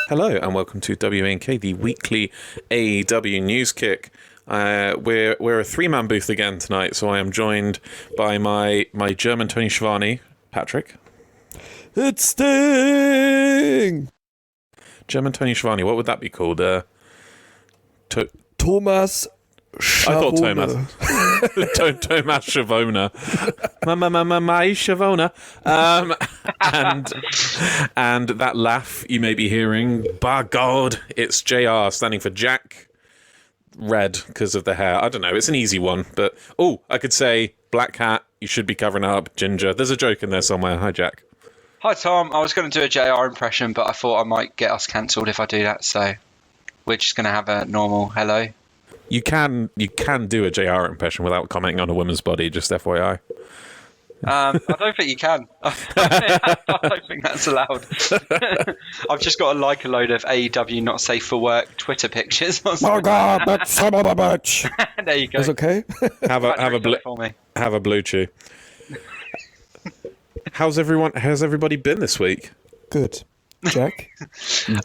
Hello and welcome to W.A.N.K, the weekly AEW news kick. We're a three-man booth again tonight, so I am joined by my German Tony Schiavone, Patrick. It's Sting! German Tony Schiavone, what would that be called? Thomas Schiavone. I thought Thomas. Thomas Schiavone. My Schiavone. And that laugh you may be hearing, by God, it's JR standing for Jack Red because of the hair. I don't know, it's an easy one, but I could say black hat, you should be covering up, ginger. There's a joke in there somewhere. Hi, Jack. Hi, Tom. I was going to do a JR impression, but I thought I might get us cancelled if I do that, so we're just going to have a normal hello. You can do a JR impression without commenting on a woman's body, just FYI. I don't think you can. I don't think that's allowed. I've just got to like a load of AEW not safe for work Twitter pictures. Oh God, that's son of a bitch. There you go. That's okay. Have a blue chew. How's everybody been this week? Good. Jack?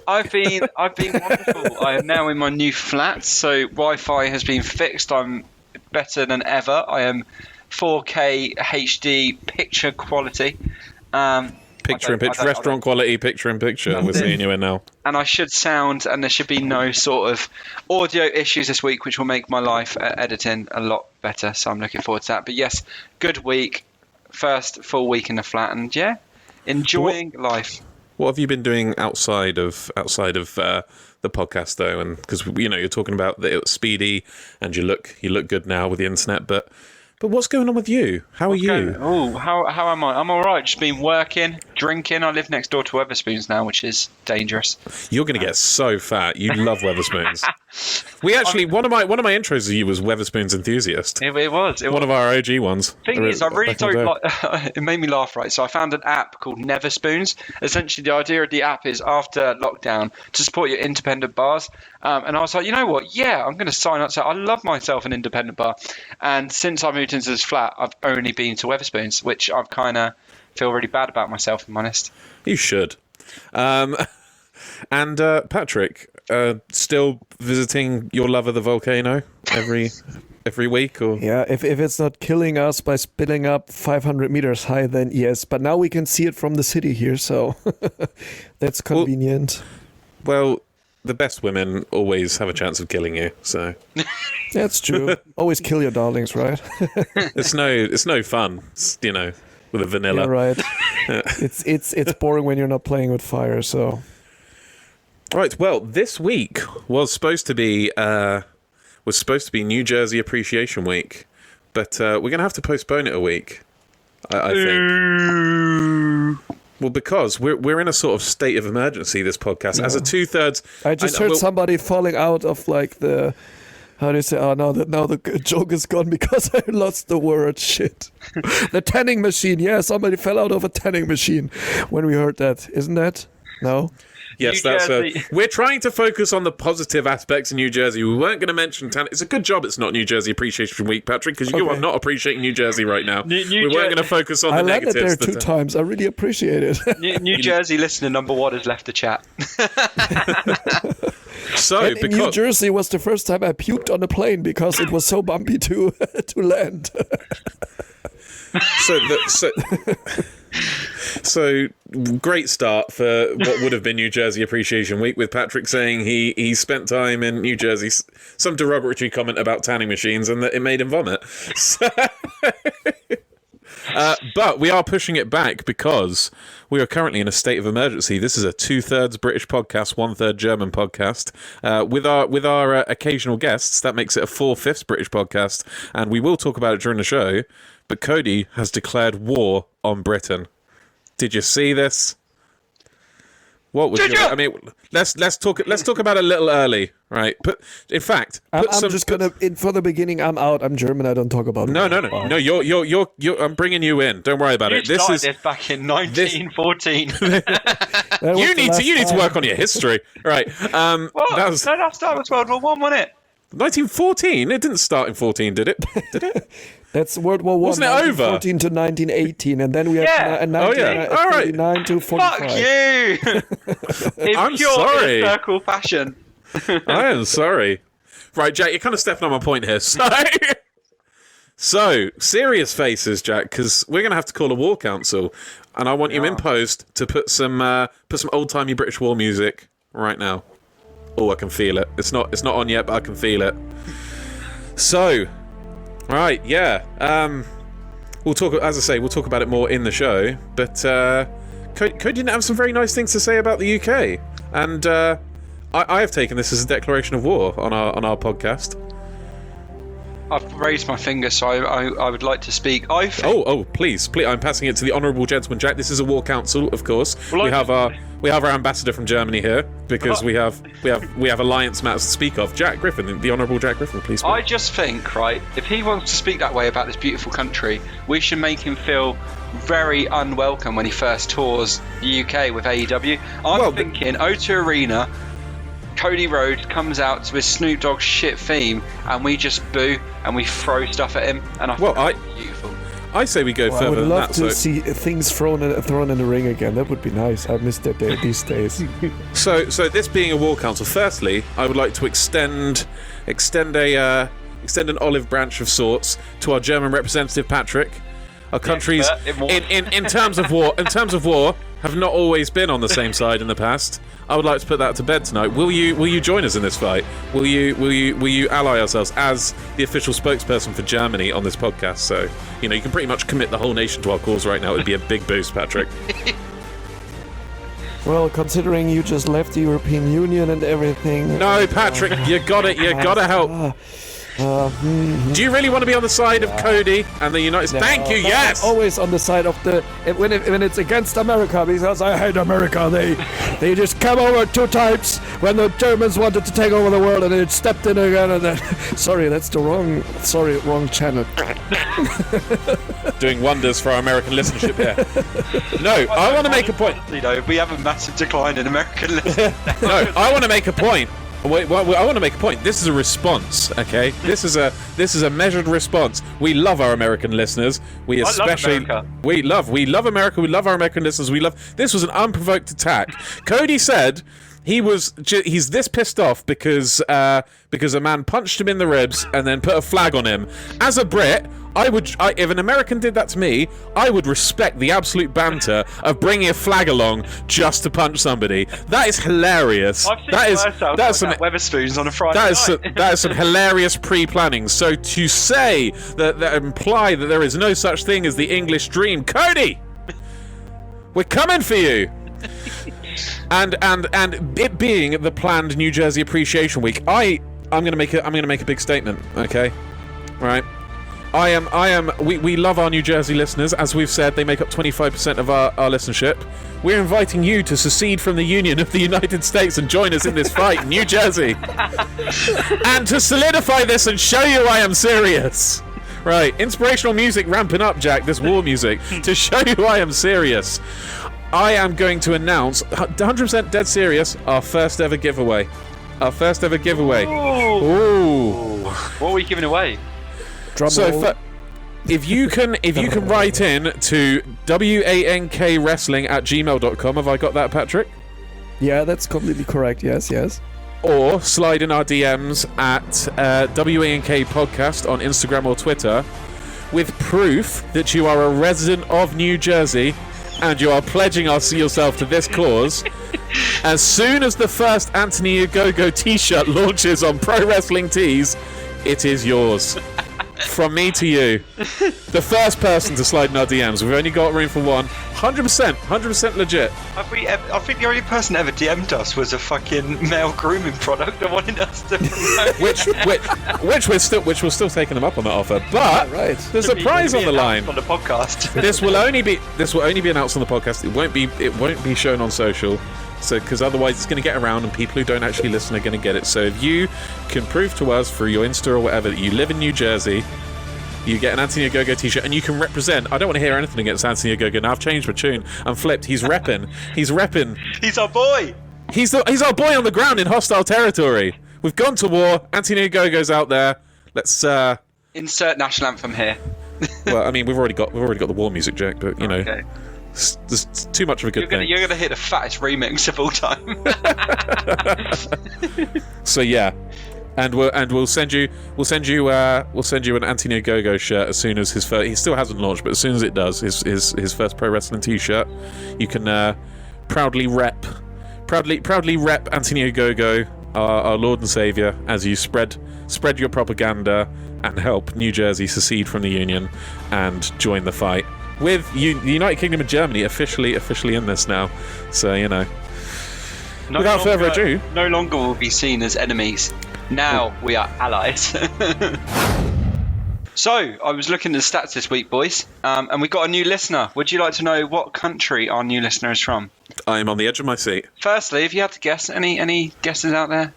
I've been wonderful. I am now in my new flat, so Wi-Fi has been fixed. I'm better than ever. I am 4K HD picture quality. Picture-in-picture, restaurant quality, picture-in-picture. We're seeing you in now. And I should sound, and there should be no sort of audio issues this week, which will make my life editing a lot better. So I'm looking forward to that. But yes, good week. First full week in the flat, and yeah, enjoying life. What have you been doing outside of the podcast though? And because you're talking about that it was speedy, and you look good now with the internet, but what's going on with you? How are you? How am I? I'm all right. Just been working, drinking. I live next door to Weatherspoons now, which is dangerous. You're going to get so fat. You love Weatherspoons. We actually one of my intros of you was Weatherspoons enthusiast. It was one of our OG ones. Thing is, I really don't like. It made me laugh, right? So I found an app called Neverspoons. Essentially, the idea of the app is after lockdown to support your independent bars. And I was like, you know what? Yeah, I'm going to sign up. So I love myself an independent bar. And since I moved into this flat, I've only been to Weatherspoons, which I've kind of feel really bad about myself, if I'm honest. You should. And Patrick, still visiting your love of the volcano every week, or yeah, if it's not killing us by spilling up 500 meters high, then yes. But now we can see it from the city here, so that's convenient. Well, the best women always have a chance of killing you, so that's true. Always kill your darlings, right? It's no fun, with a vanilla. Yeah, right. It's boring when you're not playing with fire. So, right. Well, this week was supposed to be New Jersey Appreciation Week, but we're gonna have to postpone it a week. I think. Well, because we're in a sort of state of emergency. This podcast, as a 2/3. I just heard somebody falling out of like the. How do you say? Oh, now the joke is gone because I lost the word. Shit. The tanning machine. Yeah, somebody fell out of a tanning machine when we heard that. Isn't that? No? Yes, we're trying to focus on the positive aspects of New Jersey. We weren't going to mention tanning. It's a good job it's not New Jersey Appreciation Week, Patrick, because you are not appreciating New Jersey right now. We weren't going to focus on the negatives. I landed there 2 times. I really appreciate it. New Jersey listener number 1 has left the chat. In New Jersey was the first time I puked on a plane because it was so bumpy to land. So great start for what would have been New Jersey Appreciation Week, with Patrick saying he spent time in New Jersey, some derogatory comment about tanning machines, and that it made him vomit. So, but we are pushing it back because we are currently in a state of emergency. This is a 2/3 British podcast, 1/3 German podcast. With our occasional guests, that makes it a 4/5 British podcast, and we will talk about it during the show. But Cody has declared war on Britain. Did you see this? What was I mean, let's talk about it a little early, right? I'm just gonna for the beginning. I'm out. I'm German. I don't talk about it. No. You're. I'm bringing you in. Don't worry about it. This is back in 1914. You need to work on your history, right? That was World War I, wasn't it? 1914? It didn't start in 14, did it? Did it? That's World War One. Wasn't it over? 1914 to 1918, and then we have 1939 to 45. Fuck you! In I'm pure sorry. circle fashion. I am sorry. Right, Jack, you're kind of stepping on my point here. So serious faces, Jack, because we're going to have to call a war council, and I want you in post to put some old-timey British war music right now. Oh, I can feel it. It's not on yet, but I can feel it. So, right, yeah. We'll talk. As I say, we'll talk about it more in the show. But Cody didn't have some very nice things to say about the UK, and I have taken this as a declaration of war on our podcast. I've raised my finger, so I would like to speak. Please! I'm passing it to the honourable gentleman, Jack. This is a war council, of course. Well, we have our ambassador from Germany here because we have alliance matters to speak of. Jack Griffin, the honourable Jack Griffin, please speak. I just think, right, if he wants to speak that way about this beautiful country, we should make him feel very unwelcome when he first tours the UK with AEW. I'm thinking O2 Arena. Cody Rhodes comes out to his Snoop Dogg shit theme, and we just boo and we throw stuff at him. And I think that's beautiful. I say we go further than that. I would love to see things thrown in the ring again. That would be nice. I miss that day these days. So this being a war council, firstly, I would like to extend an olive branch of sorts to our German representative Patrick. Our countries, in terms of war, have not always been on the same side in the past. I would like to put that to bed tonight. Will you join us in this fight? Will you ally ourselves as the official spokesperson for Germany on this podcast? So you can pretty much commit the whole nation to our cause right now. It would be a big boost, Patrick. Well, considering you just left the European Union and everything. No, Patrick, you gotta help. Do you really want to be on the side of Cody and the United States? Thank you, yes! I'm always on the side of when it's against America, because I hate America. They just came over 2 times when the Germans wanted to take over the world, and they stepped in again, and then... Sorry, that's the wrong channel. Doing wonders for our American listenership here. No, I want to make a point. We have a massive decline in American listenership. No, I want to make a point. Wait, I want to make a point. This is a response, okay? This is a measured response. We love our American listeners. We love America. We love America. We love our American listeners. This was an unprovoked attack. Cody said he's this pissed off because a man punched him in the ribs and then put a flag on him. As a Brit, if an American did that to me, I would respect the absolute banter of bringing a flag along just to punch somebody. That is hilarious. That's some Weatherspoons on a Friday night. That is some hilarious pre-planning. So to say that imply that there is no such thing as the English dream, Cody, we're coming for you. And it being the planned New Jersey Appreciation Week, I'm gonna make a big statement. Okay, right. We love our New Jersey listeners. As we've said, they make up 25% of our listenership. We're inviting you to secede from the Union of the United States and join us in this fight in New Jersey. And to solidify this and show you I am serious. Right, inspirational music ramping up, Jack, this war music, to show you I am serious. I am going to announce, 100% dead serious, our first ever giveaway. Ooh. What are we giving away? So if you can write in to W.A.N.K wrestling@gmail.com, have I got that, Patrick? Yeah, that's completely correct. Yes. Or slide in our DMs at W.A.N.K podcast on Instagram or Twitter with proof that you are a resident of New Jersey and you are pledging yourself to this cause. As soon as the first Anthony Ogogo t-shirt launches on Pro Wrestling Tees, it is yours. From me to you. The first person to slide in our DMs. We've only got room for one. 100% legit. I think the only person that ever DM'd us was a fucking male grooming product that wanted us to promote. which we're still taking them up on that offer. But there's a prize on the line. On the podcast. This will only be announced on the podcast. It won't be shown on social. So, because otherwise it's going to get around and people who don't actually listen are going to get it. So if you can prove to us through your Insta or whatever that you live in New Jersey, you get an Anthony Ogogo t-shirt and you can represent. I don't want to hear anything against Anthony Ogogo. Now I've changed my tune. I'm flipped. He's repping. He's our boy. He's He's our boy on the ground in hostile territory. We've gone to war. Anthony Ogogo's out there. Let's insert national anthem here. Well, I mean, we've already got the war music, Jack. But you know, Okay. it's too much of a good thing. You're gonna hit the fattest remix of all time. So yeah, and we'll send you an Anthony Ogogo shirt as soon as his first. He still hasn't launched, but as soon as it does, his first pro wrestling T-shirt, you can proudly rep Anthony Ogogo, our Lord and Savior, as you spread your propaganda and help New Jersey secede from the Union and join the fight with the United Kingdom and Germany officially in this now. So you know. Without further ado, no longer will be seen as enemies. Now we are allies. So, I was looking at the stats this week, boys, and we got a new listener. Would you like to know what country our new listener is from? I am on the edge of my seat. Firstly, if you had to guess, any guesses out there?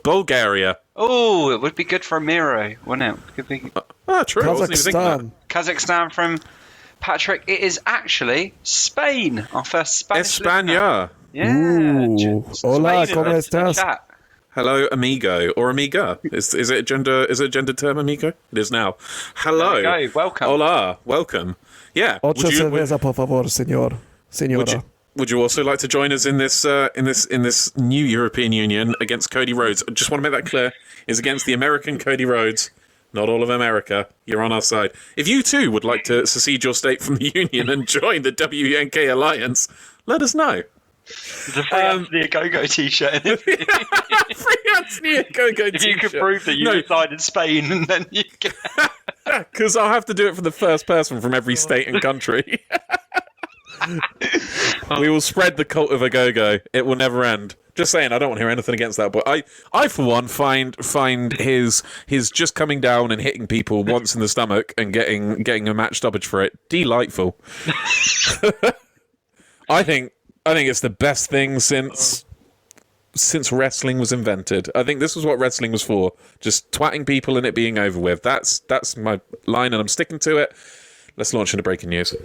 Bulgaria. Oh, it would be good for a Miro, wouldn't it? Could be True. I wasn't even thinking Kazakhstan. Kazakhstan from Patrick. It is actually Spain, our first Spanish listener. España. Yeah. Ooh. Hola, Spain ¿cómo in the estás? chat. Hello, amigo or amiga. Is it a gender? Is it a gender term, amigo? It is now. Hello. There we go. Welcome. Hola. Welcome. Yeah. Ocho cerveza, por favor, señora. Would you also like to join us in this new European Union against Cody Rhodes? I just want to make that clear. It's against the American Cody Rhodes, not all of America. You're on our side. If you too would like to secede your state from the Union and join the W.A.N.K. alliance, let us know. There's a free Anthony Ogogo t-shirt. Free Anthony Ogogo If you could t-shirt. prove that you reside in Spain, and then you can... Because I'll have to do it for the first person from every state and country. We will spread the cult of Ogogo. It will never end. Just saying, I don't want to hear anything against that. But I for one, find his just coming down and hitting people once in the stomach and getting a match stoppage for it delightful. I think it's the best thing since wrestling was invented. I think this was what wrestling was for. Just twatting people and it being over with. That's my line and I'm sticking to it. Let's launch into breaking news.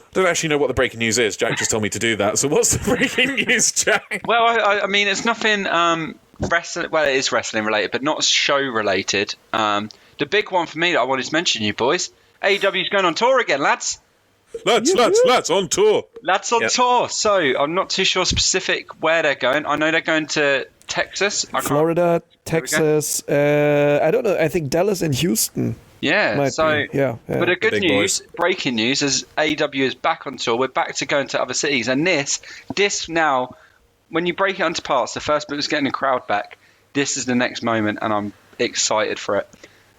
I don't actually know what the breaking news is. Jack just told me to do that. So what's the breaking news, Jack? Well, I mean, it's nothing wrestling. Well, it is wrestling related, but not show related. The big one for me that I wanted to mention, you boys, AEW's going on tour again, lads. Lads, on tour. Lads on tour. So I'm not too sure specific where they're going. I know they're going to Texas, Florida, Texas. I don't know. I think Dallas and Houston. Yeah, Might so be. Yeah. But the good Big news, boys. breaking news, is AEW is back on tour. We're back to going to other cities, and this now, when you break it into parts, the first bit was getting the crowd back. This is the next moment, and I'm excited for it.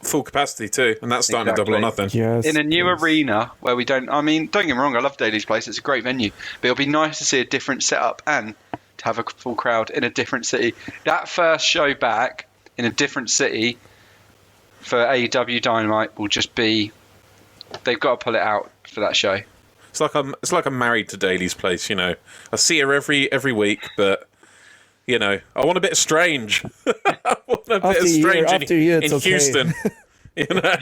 Full capacity too, and that's starting Exactly. to double or nothing. Yes. In a new arena where we don't. I mean, don't get me wrong, I love Daly's Place. It's a great venue, but it'll be nice to see a different setup and to have a full crowd in a different city. That first show back in a different city for AEW Dynamite will just be. They've got to pull it out for that show. It's like I'm married to Daly's Place. You know, I see her every week, but you know, I want a bit of strange. I want a bit of strange after a year, in it's okay. Houston. You know,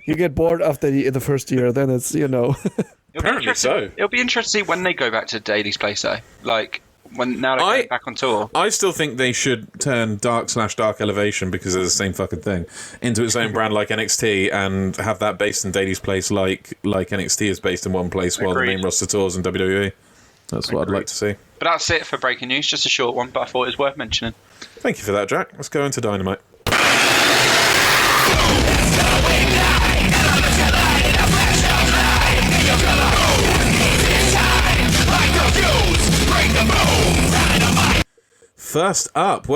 You get bored after the first year, then it's apparently so. It'll be interesting to see when they go back to Daly's Place, though. Like now they're going back on tour. I still think they should turn Dark Elevation, because they're the same fucking thing, into its own brand like NXT, and have that based in Daly's Place like NXT is based in one place while the Agreed. main roster tours in WWE. That's what I'd like to see. But that's it for breaking news. Just a short one, but I thought it was worth mentioning. Thank you for that, Jack. Let's go into Dynamite. First up,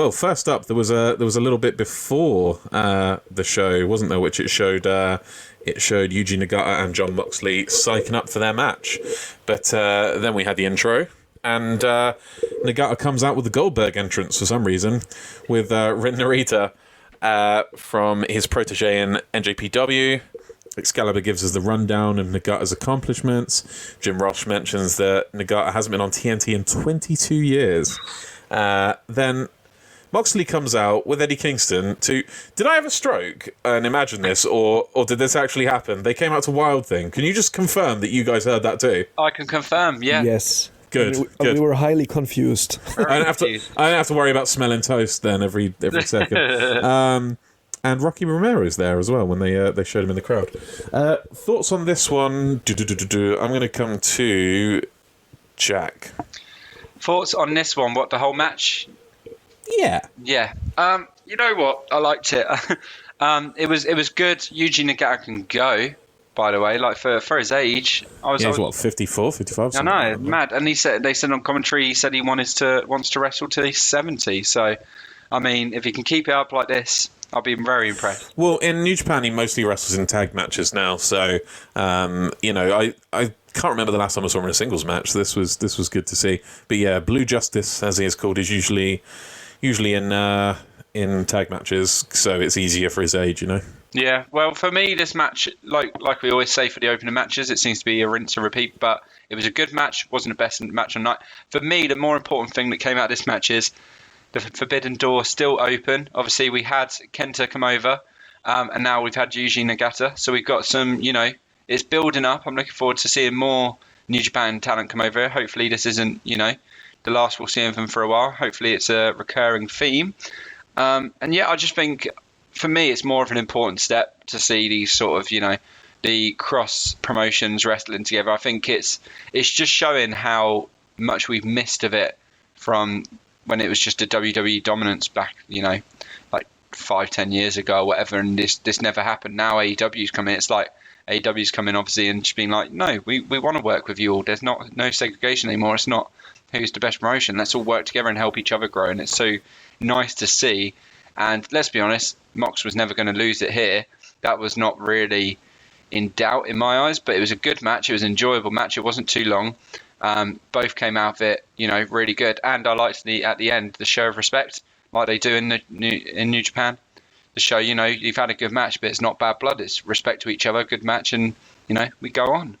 there was a little bit before the show, wasn't there? Which it showed Yuji Nagata and Jon Moxley psyching up for their match, but then we had the intro, and Nagata comes out with the Goldberg entrance for some reason, with Ren Narita from his protege in NJPW. Excalibur gives us the rundown of Nagata's accomplishments. Jim Ross mentions that Nagata hasn't been on TNT in 22 years. Then Moxley comes out with Eddie Kingston to... Did I have a stroke and imagine this, or did this actually happen? They came out to Wild Thing. Can you just confirm that you guys heard that too? I can confirm, yeah. Yes. Good. We were highly confused. I don't have to worry about smelling toast then every second. And Rocky Romero's there as well when they showed him in the crowd. Thoughts on this one? I'm going to come to Jack. Thoughts on this one? What, the whole match? Yeah. Yeah. You know what? I liked it. It was good. Yuji Nagata can go, by the way. Like for his age, He's what, 54, 55? I know, mad. And they said on commentary, he said he wants to wrestle till he's 70. So, I mean, if he can keep it up like this, I'll be very impressed. Well, in New Japan, he mostly wrestles in tag matches now. So, I can't remember the last time I saw him in a singles match. This was good to see. But yeah, Blue Justice, as he is called, is usually in tag matches, so it's easier for his age, Yeah, well, for me, this match, like we always say for the opening matches, it seems to be a rinse and repeat, but it was a good match, wasn't the best match on night. For me, the more important thing that came out of this match is the Forbidden Door still open. Obviously, we had Kenta come over, and now we've had Yuji Nagata, so we've got some, it's building up. I'm looking forward to seeing more New Japan talent come over. Hopefully this isn't, the last we'll see of them for a while. Hopefully it's a recurring theme. And yeah, I just think for me it's more of an important step to see these sort of, the cross promotions wrestling together. I think it's just showing how much we've missed of it from when it was just a WWE dominance back, like 5-10 years ago or whatever, and this never happened. Now AEW's come in, it's like AEW's come in obviously and just being like, no, we want to work with you all. There's no segregation anymore. It's not who's the best promotion. Let's all work together and help each other grow, and it's so nice to see. And let's be honest, Mox was never going to lose it here. That was not really in doubt in my eyes, but it was a good match. It was an enjoyable match. It wasn't too long. Both came out of it, really good. And I liked at the end, the show of respect, like they do in New Japan. The show, you've had a good match, but it's not bad blood. It's respect to each other, good match, and we go on.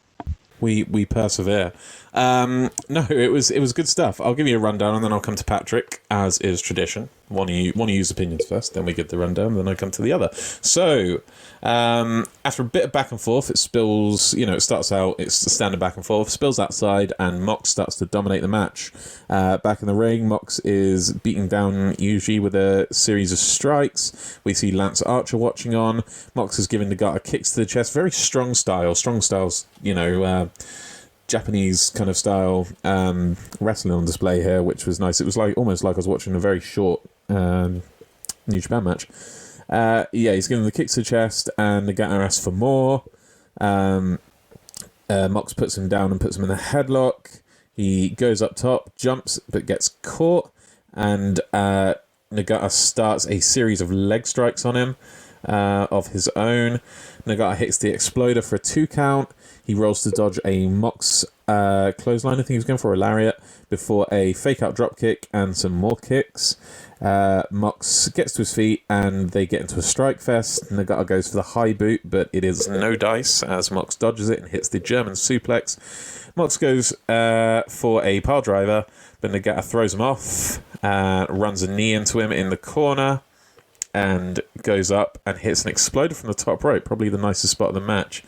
We persevere. No, it was good stuff. I'll give you a rundown and then I'll come to Patrick, as is tradition. One of you's opinions first, then we get the rundown, then I come to the other. So, after a bit of back and forth, it spills, it starts out, it's a standard back and forth, spills outside, and Mox starts to dominate the match. Back in the ring, Mox is beating down Yuji with a series of strikes. We see Lance Archer watching on. Mox is giving Nagata kicks to the chest. Very strong styles, Japanese kind of style wrestling on display here, which was nice. It was almost like I was watching a very short New Japan match. He's giving the kicks to the chest, and Nagata asks for more. Mox puts him down and puts him in a headlock. He goes up top, jumps, but gets caught, and Nagata starts a series of leg strikes on him of his own. Nagata hits the exploder for a 2 count. He rolls to dodge a Mox clothesline, I think he was going for a lariat, before a fake-out dropkick and some more kicks. Mox gets to his feet and they get into a strike fest. Nagata goes for the high boot, but it is no dice as Mox dodges it and hits the German suplex. Mox goes for a pile driver, but Nagata throws him off, runs a knee into him in the corner, and goes up and hits an exploder from the top rope, probably the nicest spot of the match.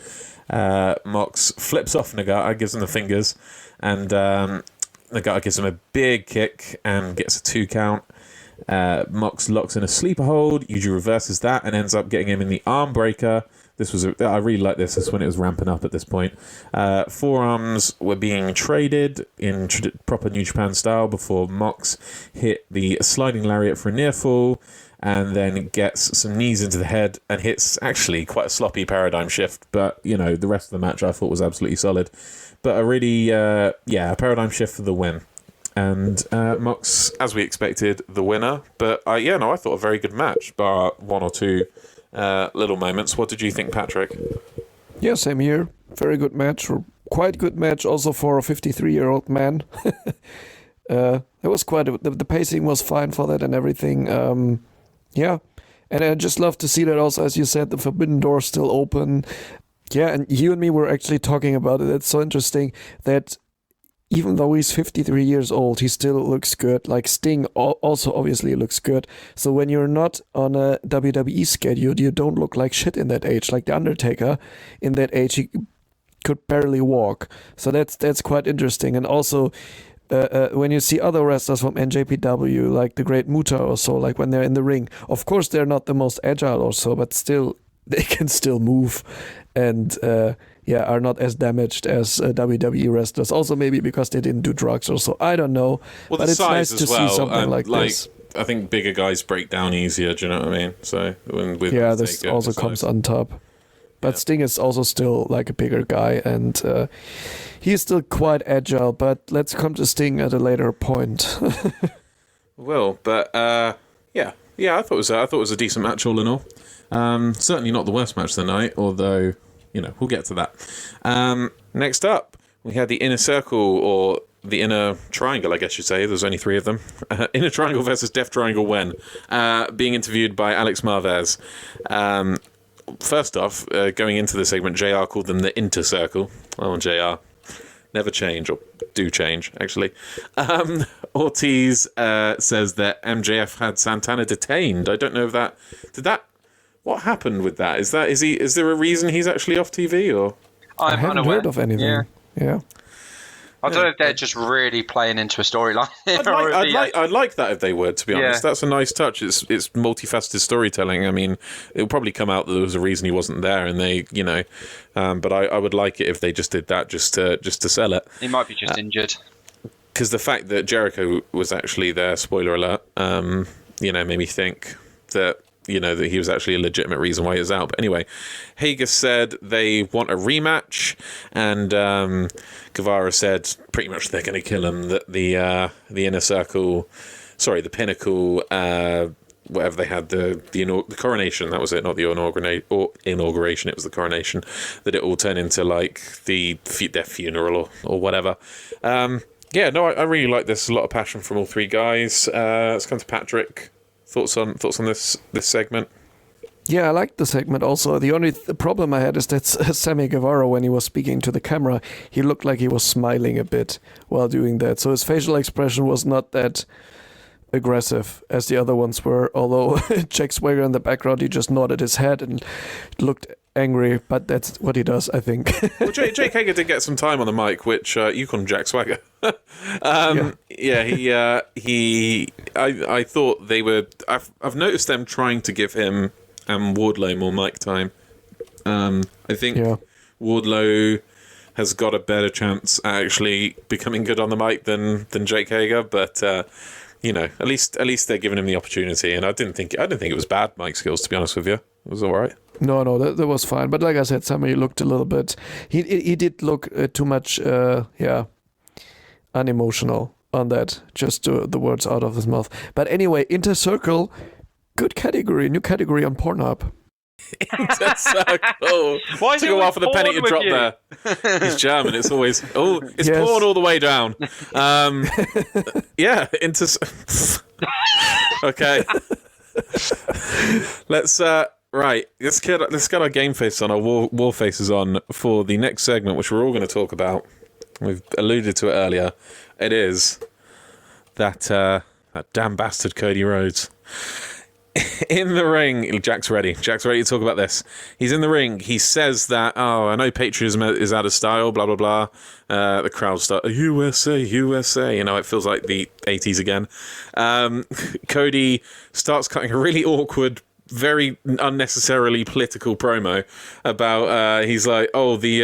Mox flips off Nagata, gives him the fingers, and Nagata gives him a big kick and gets a 2 count. Mox locks in a sleeper hold. Yuji reverses that and ends up getting him in the arm breaker. I really like this. This is when it was ramping up at this point. Forearms were being traded in proper New Japan style before Mox hit the sliding lariat for a near fall, and then gets some knees into the head and hits actually quite a sloppy paradigm shift. But, the rest of the match I thought was absolutely solid. But a really, a paradigm shift for the win. And Mox, as we expected, the winner. But, I thought a very good match, bar one or two little moments. What did you think, Patrick? Yeah, same here. Very good match. Quite good match also for a 53-year-old man. It was quite... The pacing was fine for that and everything. Yeah, and I just love to see that also, as you said, the Forbidden Door still open. Yeah, and you and me were actually talking about it. It's so interesting that even though he's 53 years old, he still looks good. Like Sting also obviously looks good. So when you're not on a WWE schedule, you don't look like shit in that age. Like The Undertaker, in that age, he could barely walk. So that's quite interesting. And also, when you see other wrestlers from NJPW, like the Great Muta or so, like when they're in the ring, of course they're not the most agile or so, but still they can still move and are not as damaged as WWE wrestlers. Also maybe because they didn't do drugs or so. I don't know. Well, but the it's size nice as to well, see something like this. I think bigger guys break down easier. Do you know what I mean? So with this also comes on top. But Sting is also still like a bigger guy, and he's still quite agile. But let's come to Sting at a later point. But I thought it was a decent match all in all. Certainly not the worst match of the night, although we'll get to that. Next up, we had the Inner Circle, or the Inner Triangle, I guess you'd say. There's only 3 of them. Inner Triangle versus Death Triangle W.A.N.K, being interviewed by Alex Marvez. First off, going into the segment, JR called them the Inter Circle. Oh, JR. Never change, or do change, actually. Ortiz says that MJF had Santana detained. I don't know if that... What happened with that? Is there a reason he's actually off TV, or... I haven't heard of anything. Yeah. I don't know if they're just really playing into a storyline. I'd like that if they were, to be honest. That's a nice touch. It's multifaceted storytelling. I mean, it'll probably come out that there was a reason he wasn't there, and they, but I would like it if they just did that just to sell it. He might be just injured. Because the fact that Jericho was actually there, spoiler alert, made me think that that he was actually a legitimate reason why he was out. But anyway, Hager said they want a rematch, and Guevara said pretty much they're going to kill him. That the Inner Circle, the Pinnacle, whatever they had, the coronation, that was it, not the inauguration, it was the coronation, that it all turned into like their funeral or whatever. I really like this. A lot of passion from all 3 guys. Let's come to Patrick. Thoughts on this segment? Yeah, I liked the segment also. The only problem I had is that Sammy Guevara, when he was speaking to the camera, he looked like he was smiling a bit while doing that. So his facial expression was not that aggressive as the other ones were. Although Jack Swagger in the background, he just nodded his head and looked angry. But that's what he does, I think. Well, Jake Hager did get some time on the mic, which you call him Jack Swagger. I thought they were. I've noticed them trying to give him and Wardlow more mic time. I think Wardlow has got a better chance at actually becoming good on the mic than Jake Hager, but at least they're giving him the opportunity. And I didn't think it was bad mic skills, to be honest with you. It was all right. No, that was fine. But like I said, Sammy looked a little bit. He did look too much. Unemotional on that, just the words out of his mouth. But anyway, Inter Circle, good category, new category on Pornhub. Inter Circle. Why took a while for the penny to drop there. He's German. It's always porn all the way down. Inter. Okay. Let's get our game face on, our war faces on for the next segment, which we're all going to talk about. We've alluded to it earlier. It is that damn bastard Cody Rhodes. In the ring, Jack's ready to talk about this. He's in the ring. He says that, I know patriotism is out of style, blah, blah, blah. The crowd start, USA. It feels like the 80s again. Cody starts cutting a really awkward, very unnecessarily political promo about, he's like, he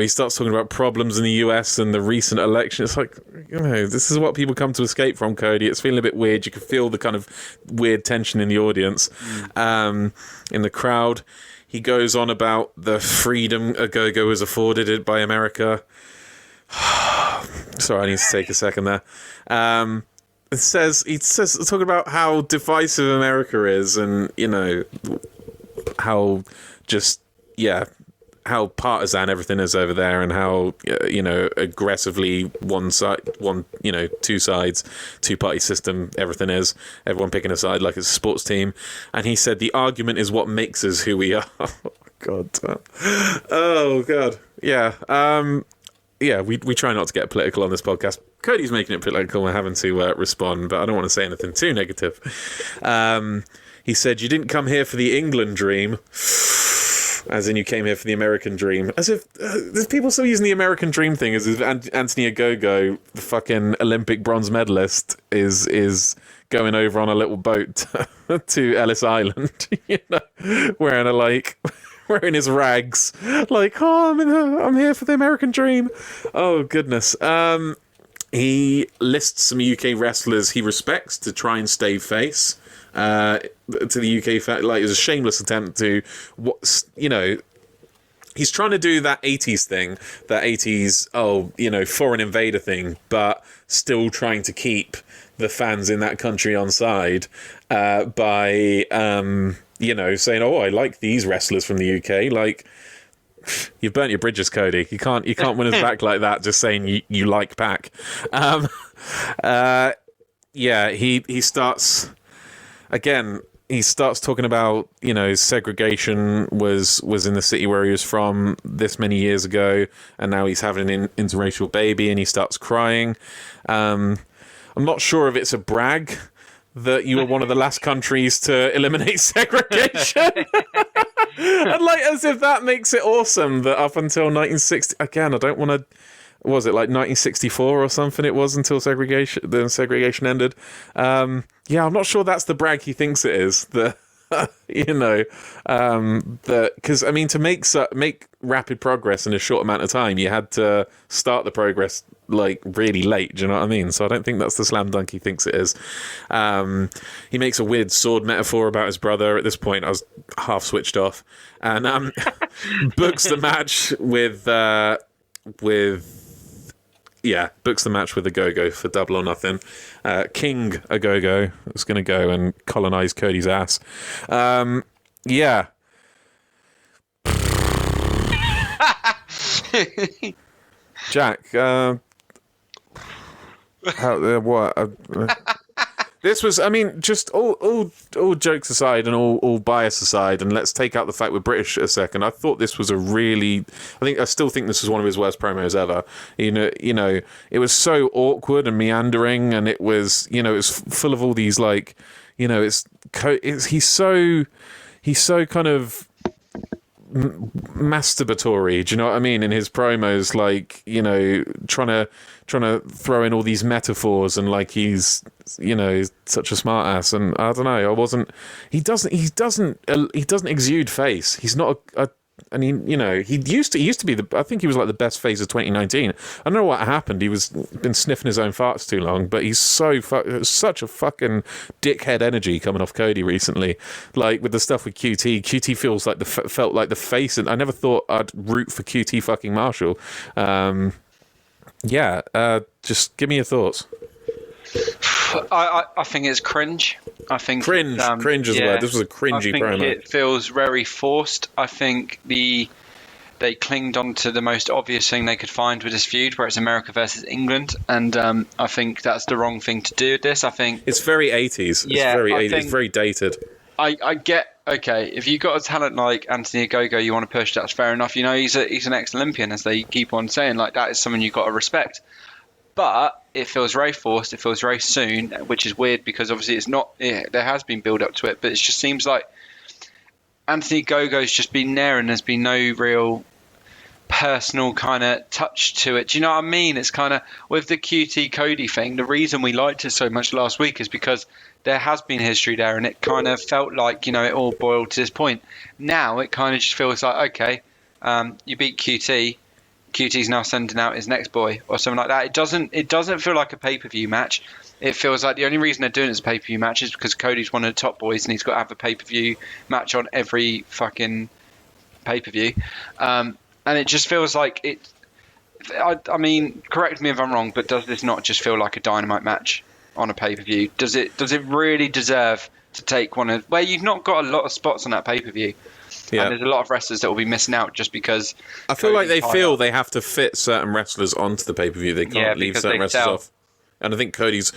starts talking about problems in the US and the recent election. It's like, this is what people come to escape from, Cody. It's feeling a bit weird. You can feel the kind of weird tension in the audience, in the crowd. He goes on about the freedom a go-go is afforded by America. Sorry, I need to take a second there. He says talking about how divisive America is, and how how partisan everything is over there, and how aggressively two sides, two-party system everything is, everyone picking a side like it's a sports team. And he said the argument is what makes us who we are. Oh god. Yeah. we try not to get political on this podcast. Cody's making it political and having to respond, but I don't want to say anything too negative. He said, "You didn't come here for the England dream." As in, you came here for the American dream. As if there's people still using the American dream thing as if Anthony Ogogo, the fucking Olympic bronze medalist, is going over on a little boat to Ellis Island, wearing his rags, like, oh, I'm here for the American dream. Oh goodness. He lists some UK wrestlers he respects to try and stave face. To the UK, like, it was a shameless attempt to, he's trying to do that 80s thing, that 80s, foreign invader thing, but still trying to keep the fans in that country on side by, saying, oh, I like these wrestlers from the UK. Like, you've burnt your bridges, Cody. You can't win us back like that, just saying you like Pac. He starts... Again, he starts talking about, segregation was in the city where he was from this many years ago, and now he's having an interracial baby, and he starts crying. I'm not sure if it's a brag that you were one of the last countries to eliminate segregation. And as if that makes it awesome that up until 1960... Again, I don't want to... Was it like 1964 or something it was until segregation ended? I'm not sure that's the brag he thinks it is. Because to make rapid progress in a short amount of time, you had to start the progress like really late. Do you know what I mean? So I don't think that's the slam dunk he thinks it is. He makes a weird sword metaphor about his brother. At this point, I was half switched off, and books the match with Ogogo for Double or Nothing. King Ogogo is going to go and colonize Cody's ass. Jack, this was, just all jokes aside and all bias aside, and let's take out the fact we're British a second. I thought this was I still think this was one of his worst promos ever. It was so awkward and meandering, and it was full of all these he's so kind of masturbatory, do you know what I mean, in his promos, trying to throw in all these metaphors, and he's such a smart ass, and I don't know, he doesn't exude face. He's not he used to be I think he was the best face of 2019. I don't know what happened. Been sniffing his own farts too long, but he's such a fucking dickhead energy coming off Cody recently. With the stuff with QT feels felt like the face, and I never thought I'd root for QT fucking Marshall. Just give me your thoughts. I think it's cringe. I think cringe is the word. This was a cringy promo. It feels very forced. I think they clinged on to the most obvious thing they could find with this feud, where it's America versus England, and I think that's the wrong thing to do with this. I think it's very 80s. It's very dated. I get, okay, if you've got a talent like Anthony Ogogo you want to push, that's fair enough. He's an ex-Olympian, as they keep on saying. That is someone you've got to respect. But it feels very forced. It feels very soon, which is weird because obviously it's not. There has been build up to it, but it just seems like Anthony Gogo's just been there, and there's been no real personal kind of touch to it. Do you know what I mean? It's kind of with the QT Cody thing. The reason we liked it so much last week is because there has been history there, and it kind of felt like it all boiled to this point. Now it kind of just feels like, okay, you beat QT. QT's now sending out his next boy or something like that. It doesn't feel like a pay-per-view match. It feels like the only reason they're doing it as a pay-per-view match is because Cody's one of the top boys, and he's got to have a pay-per-view match on every fucking pay-per-view. And it just feels like it. I mean, correct me if I'm wrong, but does this not just feel like a Dynamite match on a pay-per-view? Does it really deserve to take one of where you've not got a lot of spots on that pay-per-view? Yeah. And there's a lot of wrestlers that will be missing out just because. I feel like they feel they have to fit certain wrestlers onto the pay-per-view. They can't leave certain wrestlers off. And I think Cody's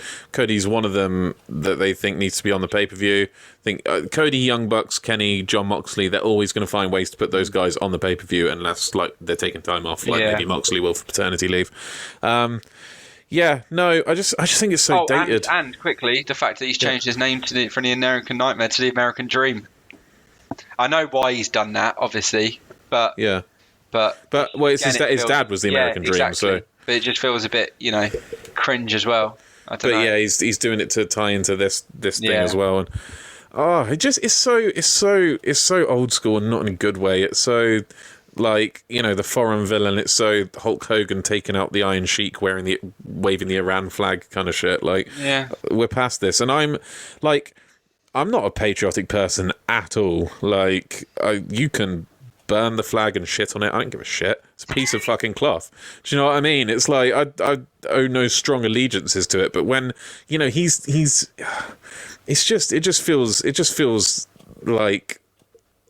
one of them that they think needs to be on the pay-per-view. I think Cody, Young Bucks, Kenny, John Moxley, they're always going to find ways to put those guys on the pay-per-view unless they're taking time off, maybe Moxley will for paternity leave. I just think it's so dated. And quickly, the fact that he's changed his name from the American Nightmare to the American Dream. I know why he's done that, obviously, but his dad was the American Dream, exactly. So but it just feels a bit, cringe as well. I don't know. Yeah, he's doing it to tie into this thing as well, and it's so old school and not in a good way. It's so the foreign villain. It's so Hulk Hogan taking out the Iron Sheik waving the Iran flag kind of shit. We're past this, and I'm not a patriotic person at all. You can burn the flag and shit on it. I don't give a shit. It's a piece of fucking cloth. Do you know what I mean? It's like I owe no strong allegiances to it. But when it just feels like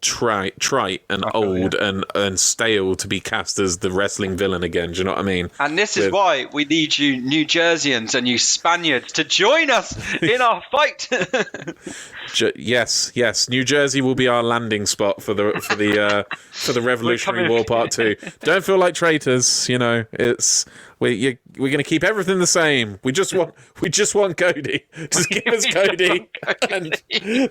trite and old and stale to be cast as the wrestling villain again. Do you know what I mean? And this is why we need you New Jerseyans and you Spaniards to join us in our fight. Yes. New Jersey will be our landing spot for the Revolutionary War Part 2. Don't feel like traitors. We're going to keep everything the same. We just want Cody. Just give us Cody, and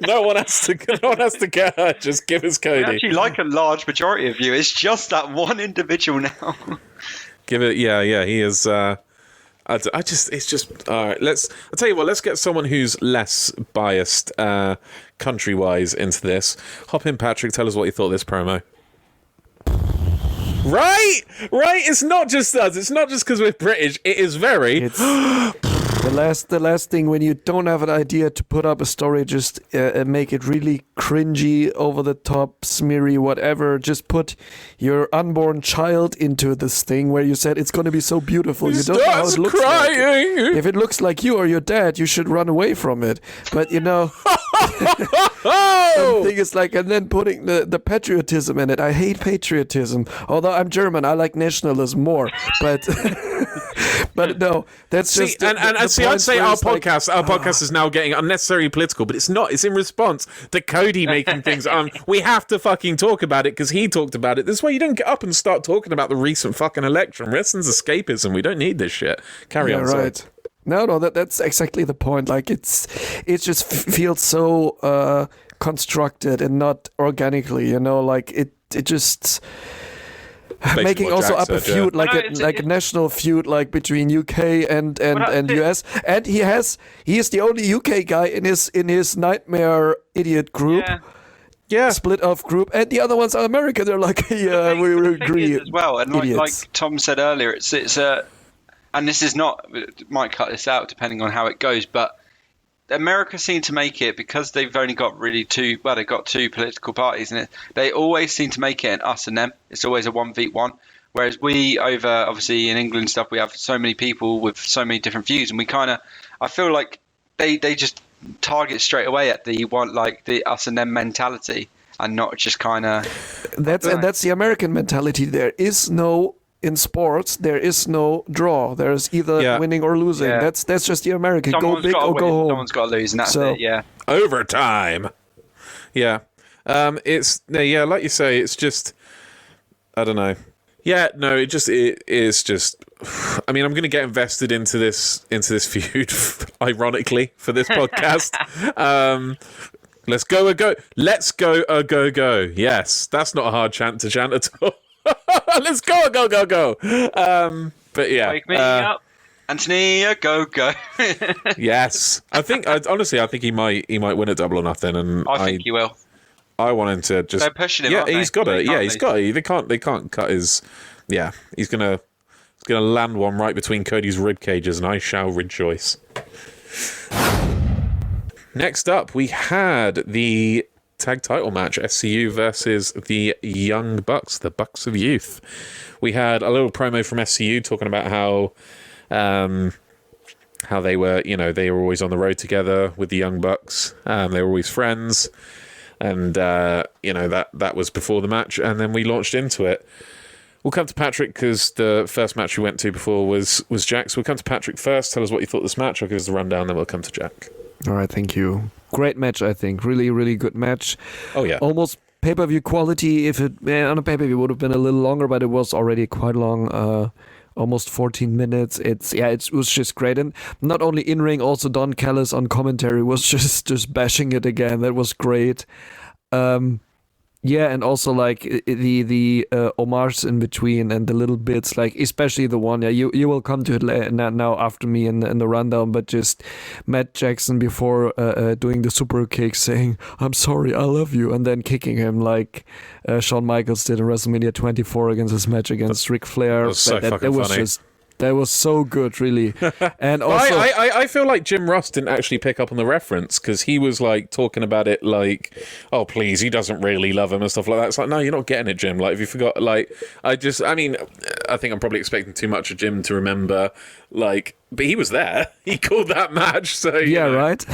no one has to get hurt. Just give us Cody. Actually, like a large majority of you, it's just that one individual now. Give it, yeah. He is. It's just all right. I'll tell you what. Let's get someone who's less biased, country-wise, into this. Hop in, Patrick. Tell us what you thought of this promo. Right. It's not just us. It's not just because we're British. It is very. It's the last thing when you don't have an idea to put up a story, just make it really cringy, over the top, smeary, whatever. Just put your unborn child into this thing where you said it's going to be so beautiful. You don't know how it looks crying. Like. If it looks like you or your dad, you should run away from it. But the thing is and then putting the patriotism in it. I hate patriotism. Although I'm German, I like nationalism more. But but no, that's just. I'd say our podcast is now getting unnecessarily political, but it's not. It's in response to Cody making things. We have to fucking talk about it because he talked about it. This way, you don't get up and start talking about the recent fucking election. Wrestling's escapism. We don't need this shit. Carry on. Right. Sorry. No, that's exactly the point. It just feels so constructed and not organically. It just. Basically making also Jack up said, a feud, a national feud, between UK and US, and he is the only UK guy in his Nightmare Idiot group, split off group, and the other ones are American. They're we agree as well. And like Tom said earlier, it's and this is not, might cut this out depending on how it goes, but America seem to make it because they've only got they've got two political parties in it. They always seem to make it an us and them. It's always a 1v1. Whereas we over, obviously in England stuff, we have so many people with so many different views, and I feel like they just target straight away at the us and them mentality, and not just that's the American mentality. There is no. In sports, there is no draw. There's either winning or losing. Yeah. That's just the American. Go big or go home. Someone's got to lose, and that's it. Yeah. Overtime. Yeah. It's like you say. It's just. I don't know. Yeah. No. It is just. I mean, I'm going to get invested into this feud, ironically, for this podcast. Let's go a go. Yes, that's not a hard chant to chant at all. Let's go. But yeah, wake me up, Anthony, go. Yes, I think he might win a Double or Nothing, and I think he will. I want him to just. They're pushing him. Yeah, he's got it. Yeah, he's got it. They can't cut his. Yeah, he's gonna land one right between Cody's rib cages, and I shall rejoice. Next up, we had the tag title match, SCU versus the Young Bucks, the Bucks of Youth. We had a little promo from SCU talking about how they were, they were always on the road together with the Young Bucks. They were always friends, and that was before the match, and then we launched into it. We'll come to Patrick because the first match we went to before was Jack. So we'll come to Patrick first. Tell us what you thought of this match. I'll give us the rundown, then we'll come to Jack. All right, thank you. Great match, I think. Really, really good match. Oh, yeah. Almost pay-per-view quality. If it on a pay-per-view would have been a little longer, but it was already quite long. Almost 14 minutes. It was just great. And not only in-ring, also Don Callis on commentary was just bashing it again. That was great. Yeah, and also like the homages in between and the little bits, like especially the one, you will come to it now after me in the rundown, but just Matt Jackson before doing the super kick saying, "I'm sorry, I love you," and then kicking him like Shawn Michaels did in WrestleMania 24 against his match against Ric Flair. That was so fucking funny. That was so good, really. And also, I feel like Jim Ross didn't actually pick up on the reference because he was like talking about it like, "Oh, please, he doesn't really love him," and stuff like that. It's like, no, you're not getting it, Jim. Like, if you forgot, like, I think I'm probably expecting too much of Jim to remember, like, but he was there. He called that match, so yeah, right.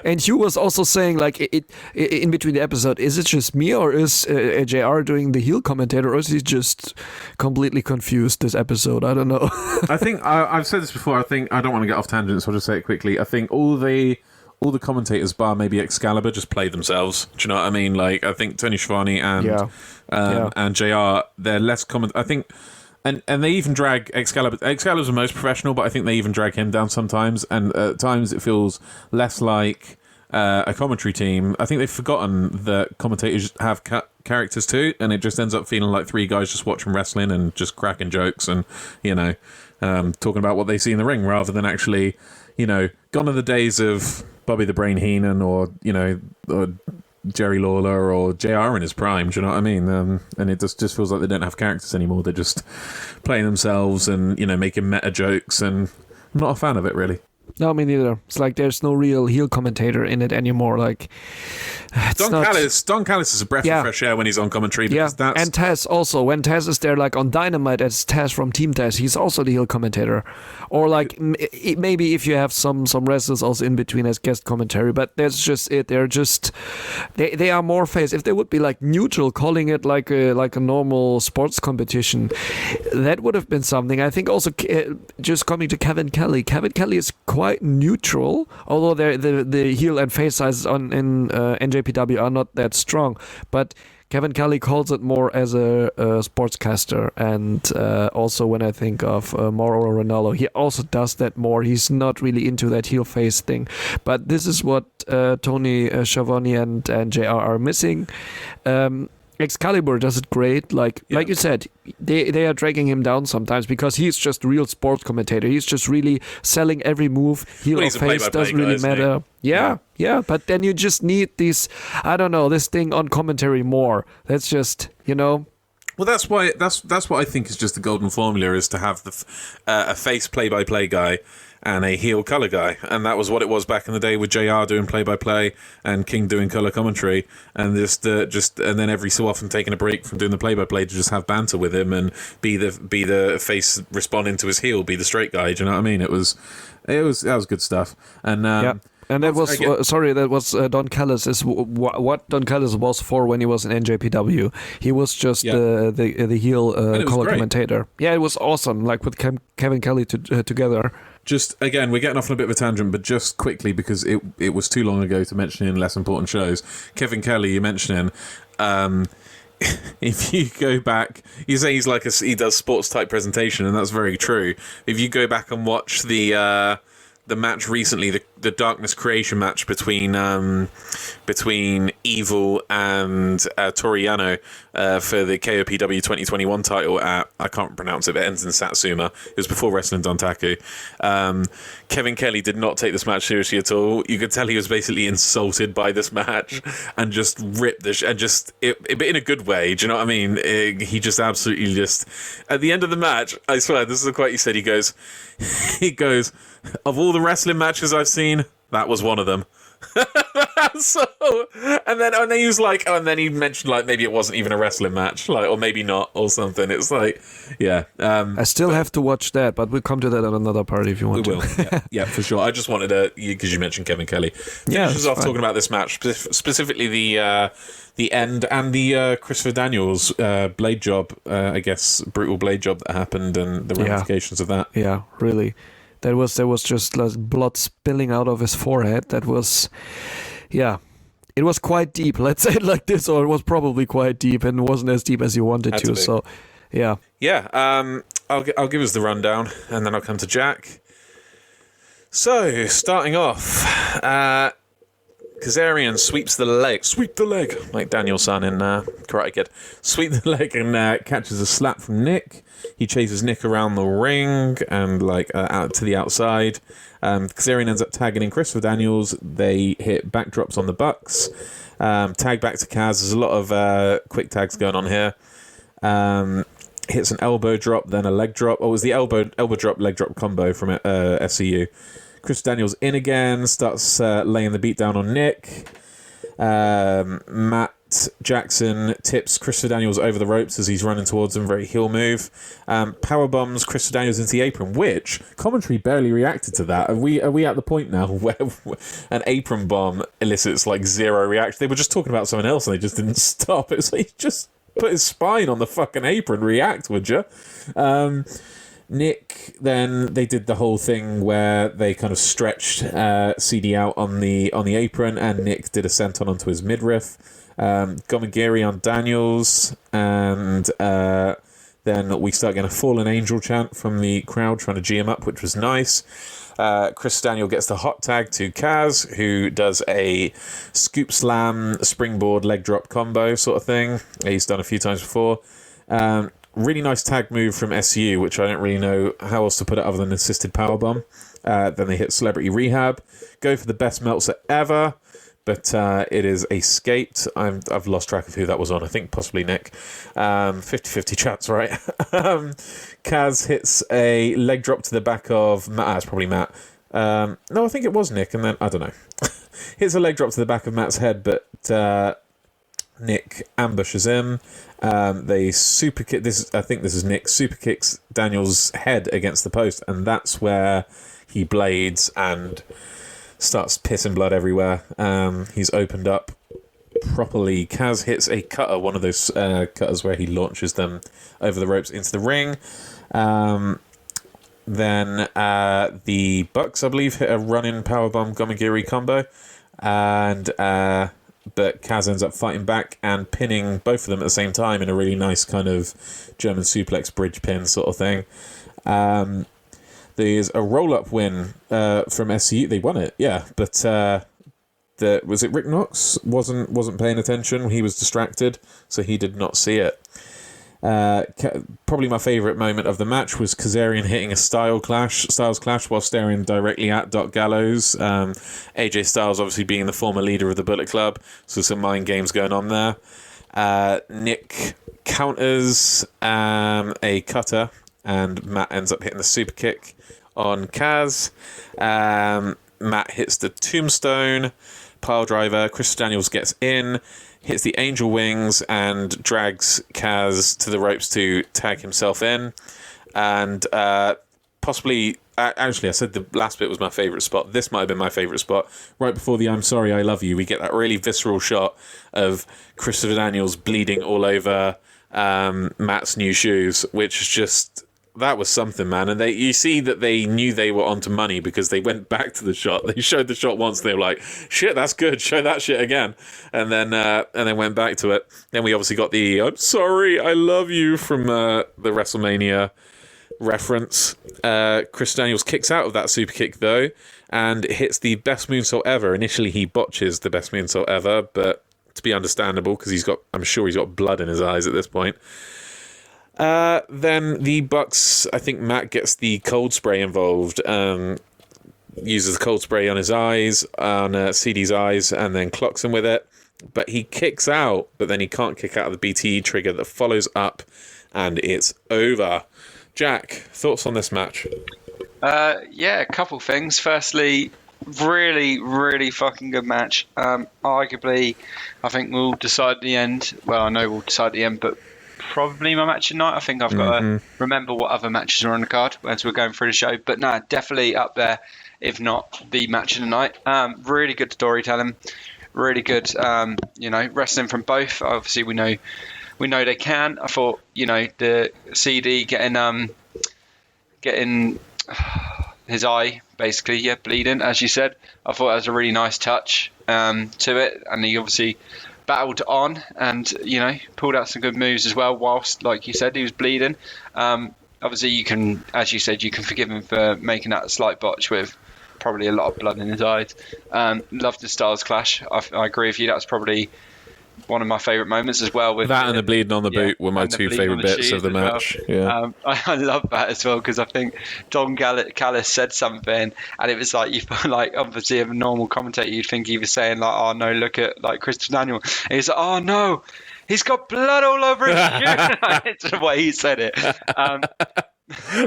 And Hugh was also saying, like, it in between the episode, is it just me or is JR doing the heel commentator, or is he just completely confused this episode? I don't know. I think I've said this before. I think I don't want to get off tangent, so I'll just say it quickly. I think all the commentators, bar maybe Excalibur, just play themselves. Do you know what I mean? Like, I think Tony Schiavone and JR, they're less common. I think. And they even drag Excalibur. Excalibur's the most professional, but I think they even drag him down sometimes. And at times it feels less like a commentary team. I think they've forgotten that commentators have characters too, and it just ends up feeling like three guys just watching wrestling and just cracking jokes and, talking about what they see in the ring rather than actually, gone are the days of Bobby the Brain Heenan or Jerry Lawler or JR in his prime, do you know what I mean? And it just feels like they don't have characters anymore. They're just playing themselves and, making meta jokes, and I'm not a fan of it, really. No, me neither. It's like there's no real heel commentator in it anymore. Like, Don Callis is a breath of fresh air when he's on commentary. Yeah, and Taz also. When Taz is there, like on Dynamite, as Taz from Team Taz, he's also the heel commentator. Or like maybe if you have some wrestlers also in between as guest commentary, but that's just it. They are more face. If they would be like neutral, calling it like a normal sports competition, that would have been something. I think also just coming to Kevin Kelly. Kevin Kelly is quite neutral, although the heel and face sizes in NJPW are not that strong. But Kevin Kelly calls it more as a sportscaster, and also when I think of Mauro Ranallo, he also does that more. He's not really into that heel face thing, but this is what Tony Schiavone and JR are missing. Excalibur does it great. Like you said, they are dragging him down sometimes because he's just a real sports commentator. He's just really selling every move. Heel or face doesn't really matter. Yeah. But then you just need this thing on commentary more. That's just, Well, that's why that's what I think is just the golden formula, is to have a face play-by-play guy and a heel color guy, and that was what it was back in the day with JR doing play-by-play and King doing color commentary, and and then every so often taking a break from doing the play-by-play to just have banter with him and be the face responding to his heel, be the straight guy. Do you know what I mean? That was good stuff. And And that was that was Don Callis. Is what Don Callis was for when he was in NJPW. He was just the heel color commentator. Yeah, it was awesome. Like with Kevin Kelly together. Just again, we're getting off on a bit of a tangent, but just quickly because it was too long ago to mention in less important shows. Kevin Kelly, you're mentioning. If you go back, you say he does sports type presentation, and that's very true. If you go back and watch the match recently, the Darkness Creation match between Evil and Toriano for the KOPW 2021 title at, I can't pronounce it, but it ends in Satsuma. It was before Wrestling Dontaku. Kevin Kelly did not take this match seriously at all. You could tell he was basically insulted by this match and just ripped this, and but in a good way. Do you know what I mean? He just absolutely at the end of the match, I swear, this is the quote he said. He goes, "Of all the wrestling matches I've seen, that was one of them." So, and then he was like, and then he mentioned like maybe it wasn't even a wrestling match, like, or maybe not, or something. It's like, yeah. I still have to watch that, but we'll come to that on another part if you want We will, to. yeah, for sure. I just wanted to, because you mentioned Kevin Kelly. Yeah, Finish us off fine. talking about this match, specifically the end and the Christopher Daniels blade job, I guess, brutal blade job that happened and the ramifications of that. Yeah, really. There was just like blood spilling out of his forehead. That was, yeah, it was quite deep. Let's say it like this, or it was probably quite deep and wasn't as deep as you wanted Had to to. be. So, yeah. Yeah, I'll give us the rundown, and then I'll come to Jack. So, starting off, Kazarian sweep the leg, like Daniel-san in Karate Kid. Sweep the leg and catches a slap from Nick. He chases Nick around the ring and out to the outside. Kazarian ends up tagging in Christopher Daniels. They hit backdrops on the Bucks. Tag back to Kaz. There's a lot of quick tags going on here. Hits an elbow drop, then a leg drop. Oh, it was the elbow drop, leg drop combo from SCU. Chris Daniels in again, starts laying the beat down on Nick. Matt Jackson tips Christopher Daniels over the ropes as he's running towards him, very heel move. Power bombs Christopher Daniels into the apron, which commentary barely reacted to that. Are we at the point now where an apron bomb elicits like zero reaction? They were just talking about something else and they just didn't stop. It's like, just put his spine on the fucking apron, react, would you? Nick, then they did the whole thing where they kind of stretched CD out on the apron, and Nick did a senton onto his midriff. Gomagiri on Daniels, and then we start getting a fallen angel chant from the crowd trying to G him up, which was nice. Chris Daniel gets the hot tag to Kaz, who does a scoop slam springboard leg drop combo sort of thing. He's done a few times before. Really nice tag move from SU, which I don't really know how else to put it other than assisted powerbomb. Then they hit Celebrity Rehab. Go for the best Meltzer ever, but it is escaped. I've lost track of who that was on. I think possibly Nick. 50-50 chance, right? Kaz hits a leg drop to the back of Matt. It's probably Matt. No, I think it was Nick, and then, I don't know. Hits a leg drop to the back of Matt's head, but Nick ambushes him. They super kick. I think this is Nick super kicks Daniel's head against the post, and that's where he blades and starts pissing blood everywhere. He's opened up properly. Kaz hits a cutter, one of those cutters where he launches them over the ropes into the ring. Then the Bucks, I believe, hit a run-in powerbomb Gomagiri combo, and but Kaz ends up fighting back and pinning both of them at the same time in a really nice kind of German suplex bridge pin sort of thing. There's a roll-up win from SCU. They won it, yeah, but was it Rick Knox wasn't paying attention. He was distracted, so he did not see it. Probably my favourite moment of the match was Kazarian hitting a Styles Clash while staring directly at Doc Gallows. AJ Styles obviously being the former leader of the Bullet Club, so some mind games going on there. Nick counters a cutter, and Matt ends up hitting the super kick on Kaz. Matt hits the tombstone pile driver. Chris Daniels gets in, hits the angel wings, and drags Kaz to the ropes to tag himself in. And possibly, actually, I said the last bit was my favourite spot. This might have been my favourite spot. Right before the I'm sorry, I love you, we get that really visceral shot of Christopher Daniels bleeding all over Matt's new shoes, which is just... That was something, man. And you see that they knew they were onto money because they went back to the shot. They showed the shot once. They were like, shit, that's good. Show that shit again. And then went back to it. Then we obviously got the I'm sorry, I love you from the WrestleMania reference. Chris Daniels kicks out of that super kick, though, and hits the best moonsault ever. Initially, he botches the best moonsault ever, but to be understandable because I'm sure he's got blood in his eyes at this point. Then the Bucks, I think Matt gets the cold spray involved, uses the cold spray on his eyes, on CD's eyes, and then clocks him with it. But he kicks out, but then he can't kick out of the BTE trigger that follows up, and it's over. Jack, thoughts on this match? Yeah, a couple things. Firstly, Really, really fucking good match. Arguably, I think we'll decide the end. Well, I know we'll decide the end, but probably my match tonight. I think I've got to remember what other matches are on the card as we're going through the show. But no, definitely up there, if not the match of the night. Really good storytelling. Really good, wrestling from both. Obviously, we know they can. I thought, the CD getting his eye basically, bleeding, as you said. I thought that was a really nice touch to it, and he obviously battled on and pulled out some good moves as well. Whilst, like you said, he was bleeding. Obviously, you can, as you said, you can forgive him for making that slight botch with probably a lot of blood in his eyes. Loved the Styles clash. I agree with you. That was probably one of my favourite moments as well. With that and the bleeding on the boot were my two favourite bits of the match. Well. Yeah, I love that as well because I think Don Callis said something, and it was like you felt like obviously a normal commentator, you'd think he was saying like, "Oh no, look at like Christopher Daniel," and he's like, "Oh no, he's got blood all over his shoe." It's the way he said it.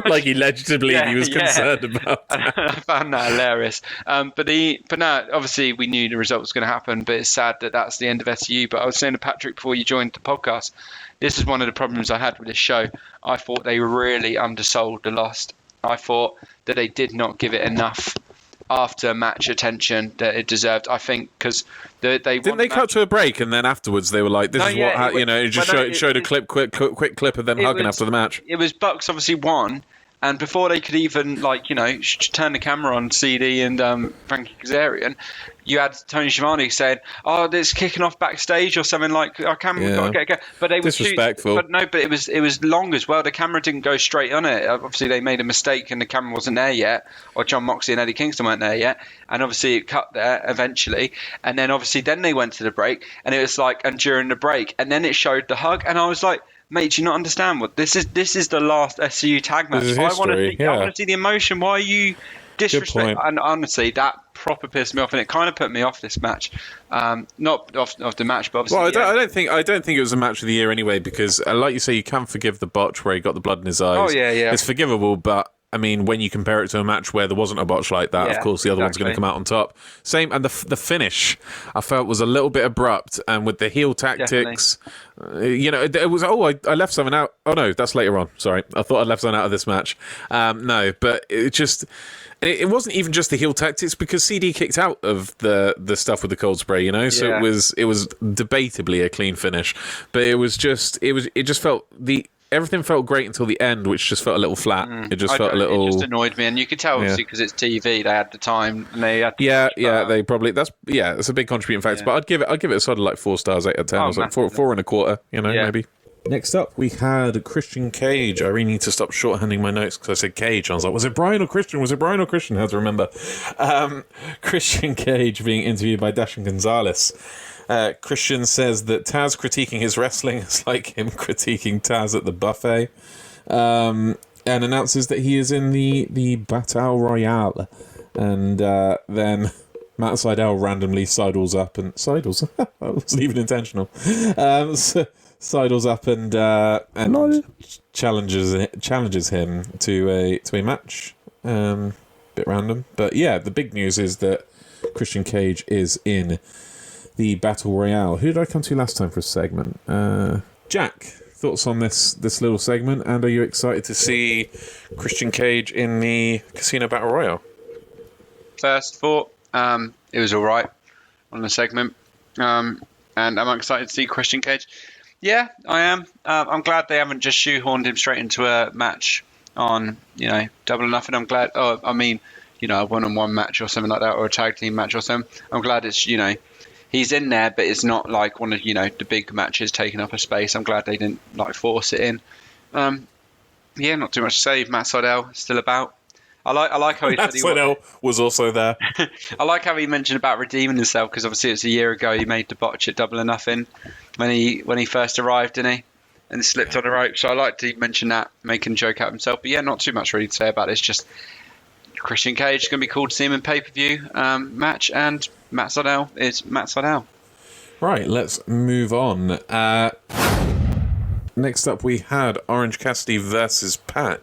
Like he led you to believe he was concerned about. I found that hilarious. But no, obviously we knew the result was going to happen. But it's sad that that's the end of SU. But I was saying to Patrick before you joined the podcast, this is one of the problems I had with this show. I thought they really undersold the Lost. I thought that they did not give it enough after match attention that it deserved. I think because they didn't they cut to a break and then afterwards they were like, "This is what it just showed a quick clip of them hugging after the match." It was Bucks obviously won, and before they could even turn the camera on CD and Frankie Kazarian, you had Tony Schiavone saying, "Oh, it's kicking off backstage" or something like, "Our camera got to get." But they were disrespectful. But it was long as well. The camera didn't go straight on it. Obviously, they made a mistake and the camera wasn't there yet, or John Moxley and Eddie Kingston weren't there yet, and obviously it cut there eventually. And then obviously they went to the break, and it was like, and during the break, and then it showed the hug, and I was like, "Mate, do you not understand what this is? This is the last SCU tag match. I want to see the emotion. Why are you disrespect?" And honestly, that proper pissed me off, and it kind of put me off this match. Not off the match, but obviously. Well, I don't think it was a match of the year anyway, because like you say, you can forgive the botch where he got the blood in his eyes. Oh yeah. It's forgivable, but I mean, when you compare it to a match where there wasn't a botch like that, of course the other one's going to come out on top. Same, and the finish I felt was a little bit abrupt, and with the heel tactics, it was. Oh, I left something out. Oh no, that's later on. Sorry, I thought I left something out of this match. No, but it just. It wasn't even just the heel tactics, because CD kicked out of the stuff with the cold spray, so it was debatably a clean finish, but it just felt everything felt great until the end, which just felt a little flat. It just felt a little. It just annoyed me, and you could tell obviously because it's TV. They had the time, and they had. They probably it's a big contributing factor. But I'd give it a sort of like 4 stars out of 10, or like 4.25. Maybe. Next up, we had Christian Cage. I really need to stop shorthanding my notes because I said Cage. I was like, was it Brian or Christian? Was it Brian or Christian? I have to remember. Christian Cage being interviewed by Dashin Gonzalez. Christian says that Taz critiquing his wrestling is like him critiquing Taz at the buffet. And announces that he is in the Battle Royale. And then Matt Sydal randomly sidles up and... Sidles? That wasn't even intentional. Sidles up and challenges him to a match. Bit random, but yeah, the big news is that Christian Cage is in the Battle Royale. Who did I come to last time for a segment? Jack, thoughts on this little segment, and are you excited to see Christian Cage in the Casino Battle Royale? First thought, it was all right on the segment, and I'm excited to see Christian Cage. Yeah, I am. I'm glad they haven't just shoehorned him straight into a match on, Double or Nothing. I'm glad. A one-on-one match or something like that, or a tag team match or something. I'm glad it's, he's in there, but it's not like one of, the big matches taking up a space. I'm glad they didn't force it in. Not too much to say. Matt Sydal still about. I like how he said Sydal was also there. I like how he mentioned about redeeming himself, because obviously it's a year ago he made the botch at Double or Nothing when he first arrived, didn't he? And slipped on the rope. So I like to mention that, making a joke out of himself. But yeah, not too much really to say about it. It's just Christian Cage is going to be called to see him in pay-per-view match, and Matt Sydal is Matt Sydal. Right, let's move on. Next up we had Orange Cassidy versus Pac.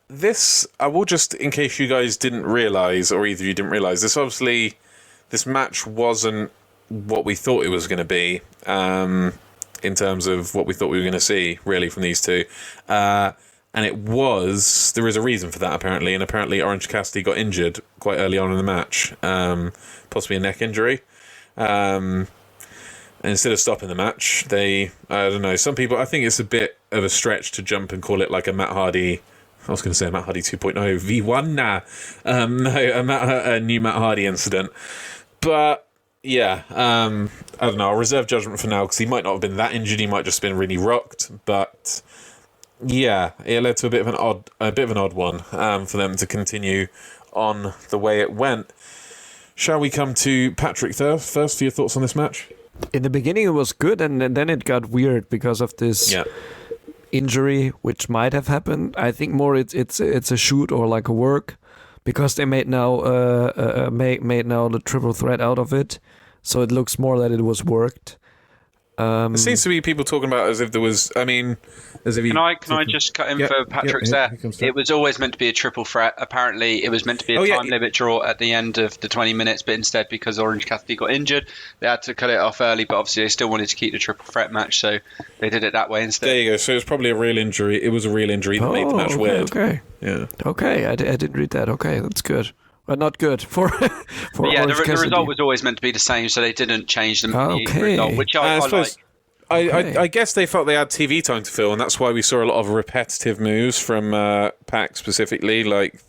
this, I will just, in case you guys didn't realise, or either you didn't realise, this match wasn't what we thought it was going to be, in terms of what we thought we were going to see, really, from these two. And there is a reason for that, apparently, and apparently Orange Cassidy got injured quite early on in the match, possibly a neck injury. And instead of stopping the match, I don't know, some people, I think it's a bit of a stretch to jump and call it like a Matt Hardy, I was going to say Matt Hardy 2.0 V1, a new Matt Hardy incident. But, yeah, I don't know, I'll reserve judgment for now, because he might not have been that injured, he might just have been really rocked, but yeah, it led to a bit of an odd one, for them to continue on the way it went. Shall we come to Patrick first for your thoughts on this match? In the beginning, it was good, and then it got weird because of this injury, which might have happened. I think more it's a shoot or like a work, because they made now made now the triple threat out of it, so it looks more that it was worked. There seems to be people talking about as if there was. I mean, as if can I just cut in for Patrick's there? It was always meant to be a triple threat. Apparently, it was meant to be a time limit draw at the end of the 20 minutes, but instead, because Orange Cassidy got injured, they had to cut it off early. But obviously, they still wanted to keep the triple threat match, so they did it that way instead. There you go. So it was probably a real injury. It was a real injury that made the match weird. Okay. Yeah. Okay, I didn't read that. Okay, that's good. But not good for yeah, Orange the result was always meant to be the same, so they didn't change the result, which I like. I guess they felt they had TV time to fill, and that's why we saw a lot of repetitive moves from Pac specifically. Like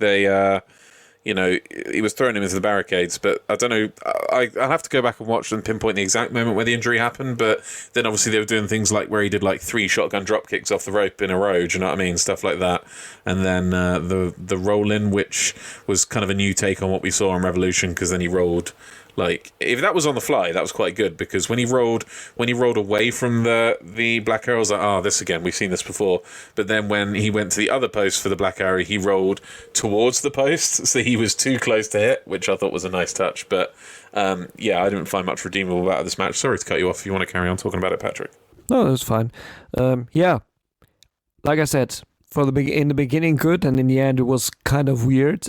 he was throwing him into the barricades, but I don't know. I'll have to go back and watch and pinpoint the exact moment where the injury happened. But then obviously they were doing things like where he did like 3 shotgun drop kicks off the rope in a row. Do you know what I mean? Stuff like that. And then the roll in, which was kind of a new take on what we saw on Revolution, because then he rolled. Like, if that was on the fly, that was quite good, because when he rolled away from the Black Arrow, I was like, this again, we've seen this before. But then when he went to the other post for the Black Arrow, he rolled towards the post, so he was too close to hit, which I thought was a nice touch. But I didn't find much redeemable about this match. Sorry to cut you off if you want to carry on talking about it, Patrick. No, that's fine. Like I said, in the beginning, good, and in the end, it was kind of weird.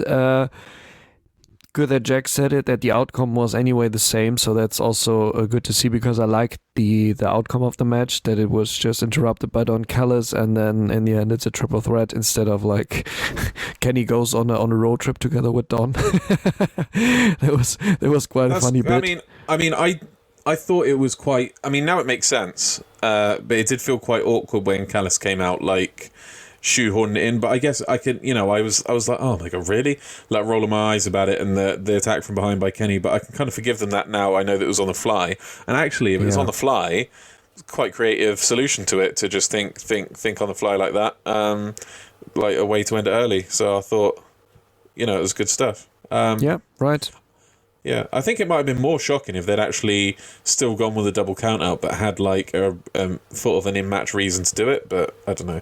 Good that Jack said it, that the outcome was anyway the same, so that's also good to see, because I liked the outcome of the match, that it was just interrupted by Don Callis, and then in the end it's a triple threat instead of like Kenny goes on a road trip together with Don. That was quite a funny bit. I thought it was quite. I mean, now it makes sense, but it did feel quite awkward when Callis came out, like shoehorn it in. But I guess I could, I was like, oh my god, really? Like rolling my eyes about it, and the attack from behind by Kenny. But I can kind of forgive them that now. I know that it was on the fly, and actually, if it's on the fly, quite creative solution to it, to just think on the fly like that, like a way to end it early. So I thought, it was good stuff. Right. Yeah, I think it might have been more shocking if they'd actually still gone with a double count out, but had like a sort of an in-match reason to do it. But I don't know.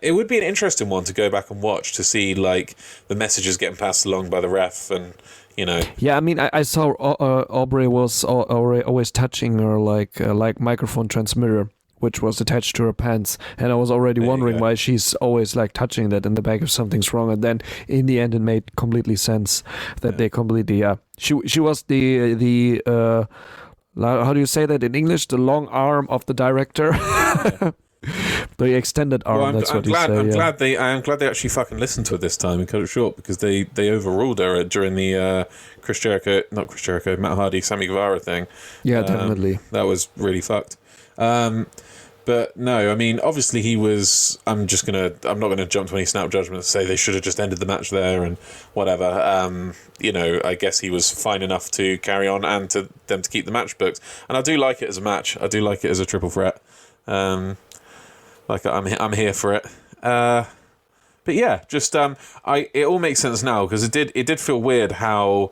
It would be an interesting one to go back and watch, to see like the messages getting passed along by the ref, and Yeah, I mean, I saw Aubrey was always touching her like microphone transmitter, which was attached to her pants, and I was already wondering why she's always like touching that in the back if something's wrong. And then in the end, it made completely sense that they completely She was the how do you say that in English? The long arm of the director. The extended arm. Well, that's what you say. I'm glad they actually fucking listened to it this time and cut it short, because they overruled her during the Matt Hardy, Sammy Guevara thing. Yeah, definitely. That was really fucked. But no, I mean, obviously he was. I'm not gonna jump to any snap judgments and say they should have just ended the match there and whatever. I guess he was fine enough to carry on and to them to keep the match booked. And I do like it as a match. I do like it as a triple threat. I'm here for it. But yeah, just it all makes sense now, because it did feel weird how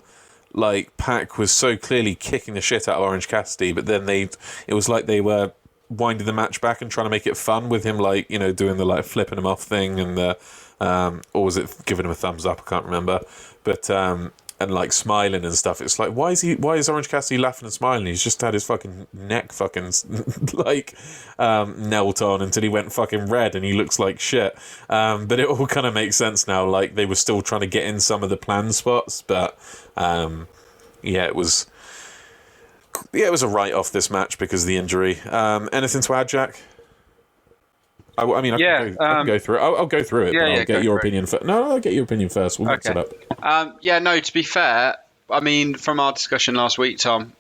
like Pac was so clearly kicking the shit out of Orange Cassidy, but then it was like they were winding the match back and trying to make it fun with him, like doing the like flipping him off thing, and or was it giving him a thumbs up? I can't remember, but like smiling and stuff. It's like, why is Orange Cassidy laughing and smiling? He's just had his fucking neck fucking like knelt on until he went fucking red and he looks like shit. But it all kind of makes sense now. Like they were still trying to get in some of the planned spots, but it was a write-off, this match, because of the injury. Anything to add, Jack? I can go through it. I'll go through it, but I'll get your opinion first. No, I'll get your opinion first. We'll mix it up. To be fair, I mean, from our discussion last week, Tom,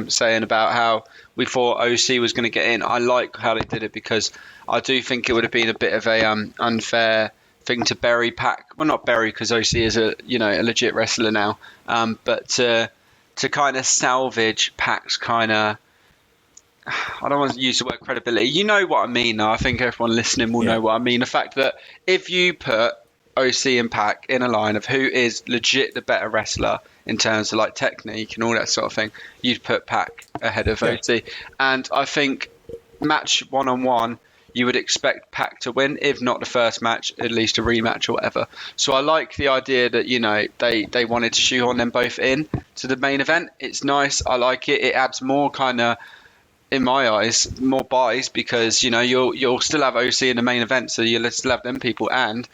saying about how we thought OC was going to get in, I like how they did it, because I do think it would have been a bit of a unfair thing to bury Pac. Well, not bury, because OC is a legit wrestler now, but to kind of salvage Pac's kind of, I don't want to use the word credibility. You know what I mean, though. I think everyone listening will know what I mean. The fact that if you put OC and Pac in a line of who is legit the better wrestler in terms of like technique and all that sort of thing, you'd put Pac ahead of OC. And I think match 1-on-1, you would expect Pac to win, if not the first match, at least a rematch or whatever. So I like the idea that, they wanted to shoehorn them both in to the main event. It's nice. I like it. It adds more kind of, in my eyes, more buys, because you'll still have OC in the main event, so you'll still have them people, and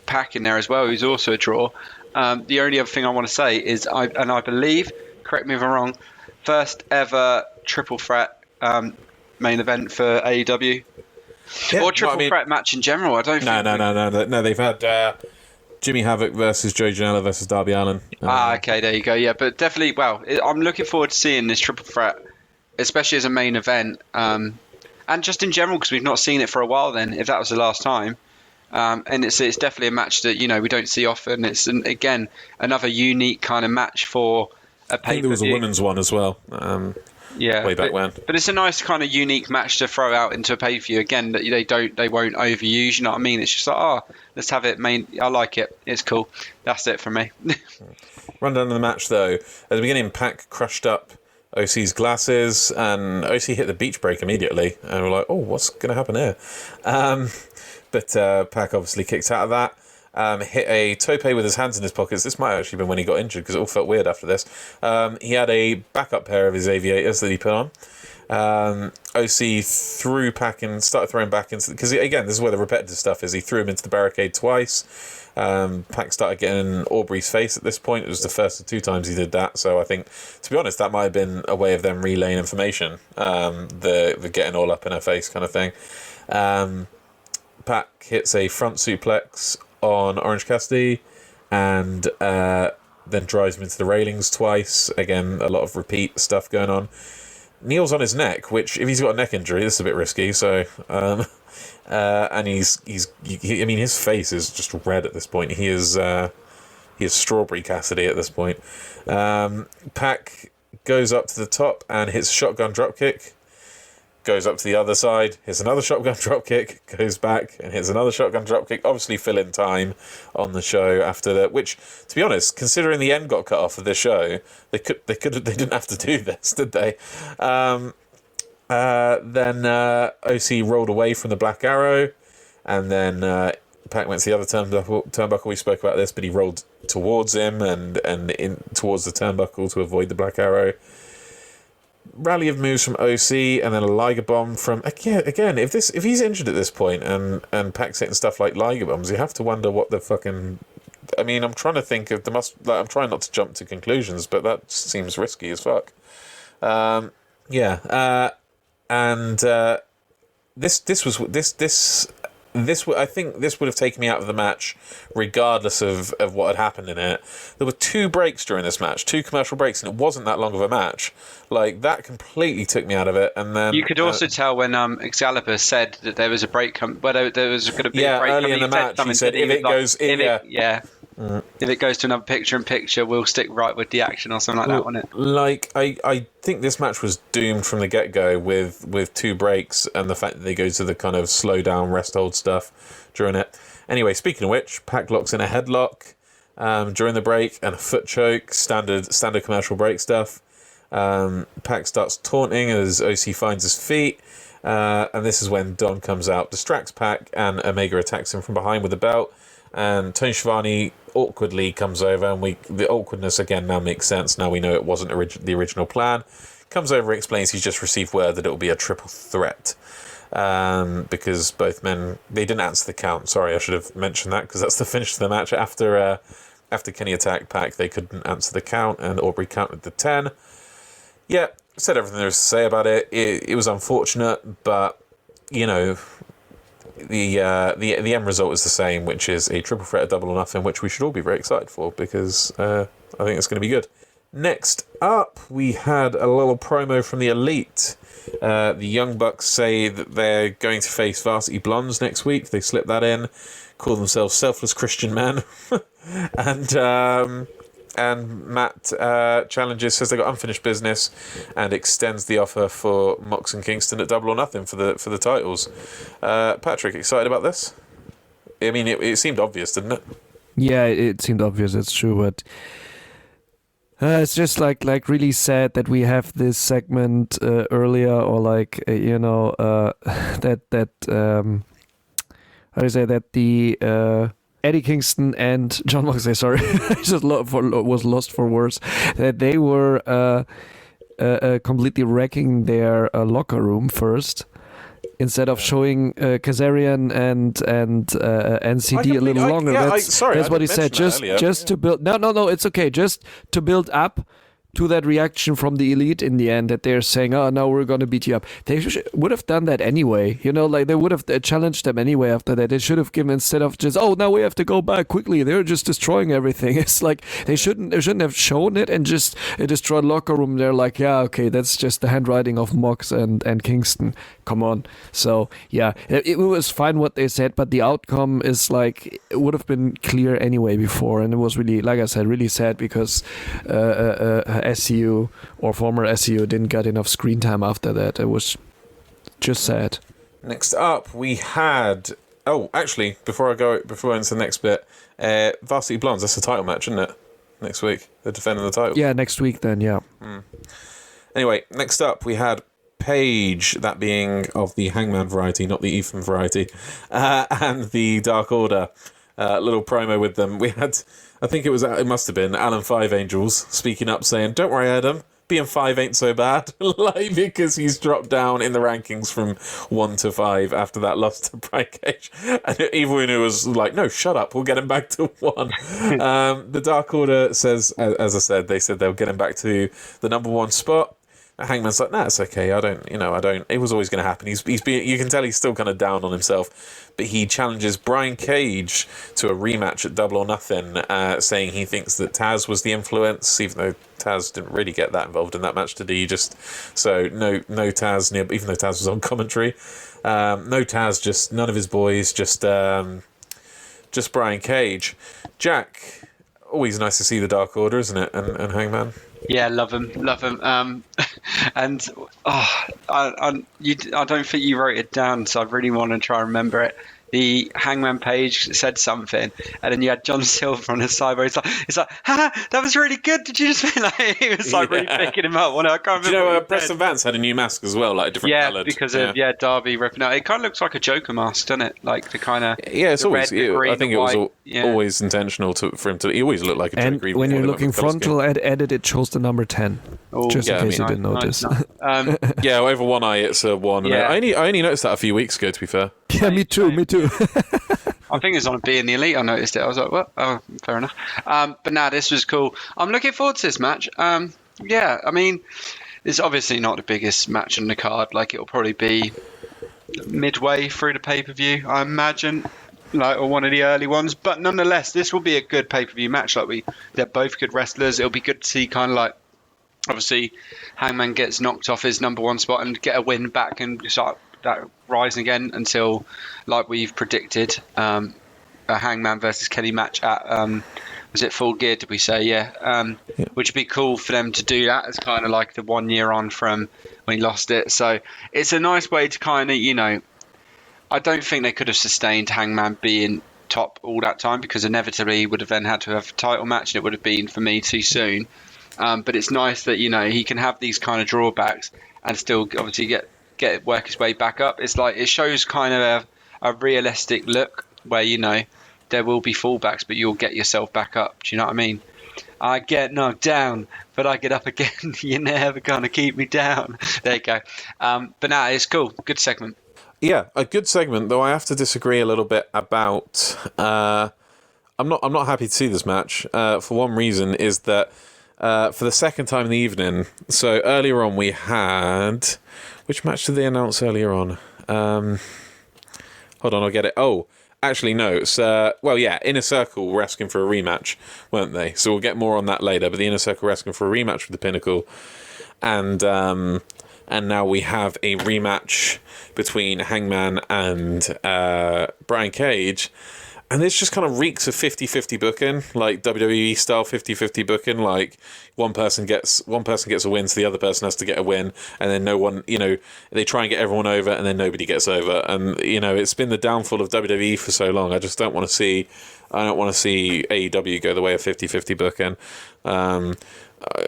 Pac in there as well, who's also a draw. The only other thing I want to say is, I believe, correct me if I'm wrong, first ever triple threat main event for AEW, or triple threat match in general. I don't. No. They've had Jimmy Havoc versus Joey Janela versus Darby Allin. Okay, there you go. Yeah, but definitely. Well, I'm looking forward to seeing this triple threat, especially as a main event, and just in general, because we've not seen it for a while then, if that was the last time. And it's definitely a match that, we don't see often. It's, again, another unique kind of match for a pay-per-view. I think there was a women's one as well, way back when. But it's a nice kind of unique match to throw out into a pay-per-view, again, that they won't overuse, you know what I mean? It's just like, let's have it main. I like it. It's cool. That's it for me. Rundown of the match, though. At the beginning, Pac crushed up OC's glasses, and OC hit the beach break immediately, and we're like, oh, what's going to happen here? But Pac obviously kicked out of that, hit a tope with his hands in his pockets. This might have actually been when he got injured, because it all felt weird after this. He had a backup pair of his aviators that he put on. OC threw Pac and started throwing back into, because again, this is where the repetitive stuff is. He threw him into the barricade twice. Pac started getting Aubrey's face at this point. It was the first of 2 times he did that, so I think, to be honest, that might have been a way of them relaying information, the getting all up in her face kind of thing. Pac hits a front suplex on Orange Cassidy, and then drives him into the railings twice. Again, a lot of repeat stuff going on. Kneels on his neck, which, if he's got a neck injury, this is a bit risky, so... and his face is just red at this point. He is Strawberry Cassidy at this point. Pac goes up to the top and hits a shotgun dropkick. Goes up to the other side, hits another shotgun dropkick, goes back and hits another shotgun dropkick. Obviously, fill in time on the show after that. Which, to be honest, considering the end got cut off of this show, they didn't have to do this, did they? Then OC rolled away from the Black Arrow, and then Pac went to the other turnbuckle. We spoke about this, but he rolled towards him and in towards the turnbuckle to avoid the Black Arrow. Rally of moves from OC, and then a Liger Bomb from again. If he's injured at this point and Pac's hitting stuff like Liger Bombs, you have to wonder what the fucking. I mean, I'm trying to think of I'm trying not to jump to conclusions, but that seems risky as fuck. I think this would have taken me out of the match regardless of what had happened in it. There were 2 breaks during this match, 2 commercial breaks, and it wasn't that long of a match. Like, that completely took me out of it. And then you could also tell when Excalibur said that there was a break whether there was going to be a break early in the match. He said if it goes if it goes to another picture-in-picture, we'll stick right with the action or something like that, wouldn't it? Like, I think this match was doomed from the get-go with 2 breaks and the fact that they go to the kind of slow-down, rest-hold stuff during it. Anyway, speaking of which, Pac locks in a headlock during the break and a foot choke, standard commercial break stuff. Pac starts taunting as OC finds his feet, and this is when Don comes out, distracts Pac, and Omega attacks him from behind with a belt. And Tony Schiavone awkwardly comes over, and the awkwardness again now makes sense. Now we know it wasn't the original plan. Comes over, explains he's just received word that it will be a triple threat. Because both men, they didn't answer the count. Sorry, I should have mentioned that, because that's the finish of the match. After Kenny attacked Pac, they couldn't answer the count, and Aubrey counted the 10. Yeah, said everything there was to say about it. It was unfortunate, but, you know, the end result is the same, which is a triple threat, Double or Nothing, which we should all be very excited for, because I think it's going to be good. Next up, we had a little promo from the Elite. The Young Bucks say that they're going to face Varsity Blondes next week. They slip that in, call themselves Selfless Christian Men. And Matt challenges, says they got unfinished business, and extends the offer for Mox and Kingston at Double or Nothing for the titles. Patrick, excited about this? I mean, it seemed obvious, didn't it? Yeah, it seemed obvious. It's true, but it's just like really sad that we have this segment earlier, or that how do you say that the Eddie Kingston and John Moxley, sorry, I just was lost for words, that they were completely wrecking their locker room first, instead of showing Kazarian and NCD a little longer. That's what he said. Just to build. No, it's okay. Just to build up to that reaction from the Elite in the end, that they're saying, "Oh, now we're gonna beat you up." They would have done that anyway. You know, like they would have challenged them anyway after that. They should have given, instead of just, "Oh, now we have to go back quickly." They're just destroying everything. It's like they shouldn't have shown it and just destroyed locker room. They're like, "Yeah, okay, that's just the handwriting of Mox and Kingston." Come on. So yeah, it was fine what they said, but the outcome is like, it would have been clear anyway before, and it was really, like I said, really sad because SCU or former SCU didn't get enough screen time after that. It was just sad. Next up, we had... Oh, actually, before I go into the next bit, Varsity Blondes, that's a title match, isn't it? Next week. They're defending the title. Yeah, next week then, yeah. Anyway, next up, we had Paige, that being of the Hangman variety, not the Ethan variety, and the Dark Order. Little promo with them. We had... I think it must have been Alan Five Angels speaking up, saying, "Don't worry, Adam, being 5 ain't so bad." Like, because he's dropped down in the rankings from 1 to 5 after that loss to Brian Cage. And Evil Uno was like, "No, shut up, we'll get him back to 1." The Dark Order says, as I said, they said they'll get him back to the number 1 spot. Hangman's like, "Nah, it's okay. I don't. It was always going to happen." He's being, you can tell he's still kind of down on himself, but he challenges Brian Cage to a rematch at Double or Nothing, saying he thinks that Taz was the influence, even though Taz didn't really get that involved in that match, did he? No Taz near, even though Taz was on commentary. No Taz, just none of his boys, just Brian Cage. Jack, always nice to see the Dark Order, isn't it? And Hangman. Yeah, love him. And I don't think you wrote it down, so I really want to try and remember it. The Hangman Page said something, and then you had John Silver on his side where it's like, "Ha, that was really good. Did you just feel like he was like really picking him up?" I can't remember. Preston Vance had a new mask as well, like a different coloured. Because of Darby ripping out. It kind of looks like a Joker mask, doesn't it? Like the kind of it's always. Green, I think it was always intentional for him to. He always looked like a Joker. And when you're looking frontal edit, it shows the number 10. Just in case you didn't notice. Over one eye it's a 1. Yeah. I only noticed that a few weeks ago, to be fair. Yeah, me too. I think it's on a B in the Elite. I noticed it. I was like, well, oh, fair enough. But nah, this was cool. I'm looking forward to this match. I mean, it's obviously not the biggest match on the card. Like, it'll probably be midway through the pay-per-view, I imagine, or one of the early ones. But nonetheless, this will be a good pay-per-view match. They're both good wrestlers. It'll be good to see kind of like, obviously, Hangman gets knocked off his number 1 spot and get a win back and start that rising again until, like we've predicted, a Hangman versus Kenny match at was it Full Gear, did we say? Yeah. Which would be cool for them to do that as kind of like the 1 year on from when he lost it. So it's a nice way to kind of, I don't think they could have sustained Hangman being top all that time, because inevitably he would have then had to have a title match, and it would have been, for me, too soon. But it's nice that, he can have these kind of drawbacks and still obviously work his way back up. It's like, it shows kind of a realistic look where, there will be fallbacks, but you'll get yourself back up. Do you know what I mean? I get knocked down, but I get up again. You're never going to keep me down. There you go. But no, it's cool. Good segment. Yeah, a good segment, though I have to disagree a little bit about... I'm not happy to see this match. For one reason is that for the second time in the evening, so earlier on we had... Which match did they announce earlier on? Hold on, I'll get it. Oh, actually, no. It's, Inner Circle were asking for a rematch, weren't they? So we'll get more on that later. But the Inner Circle were asking for a rematch with the Pinnacle. And now we have a rematch between Hangman and Brian Cage. And this just kind of reeks of 50-50 booking, like WWE style 50-50 booking. Like one person gets a win, so the other person has to get a win, and then no one, they try and get everyone over, and then nobody gets over. And it's been the downfall of WWE for so long. I just don't want to see. I don't want to see AEW go the way of 50-50 booking.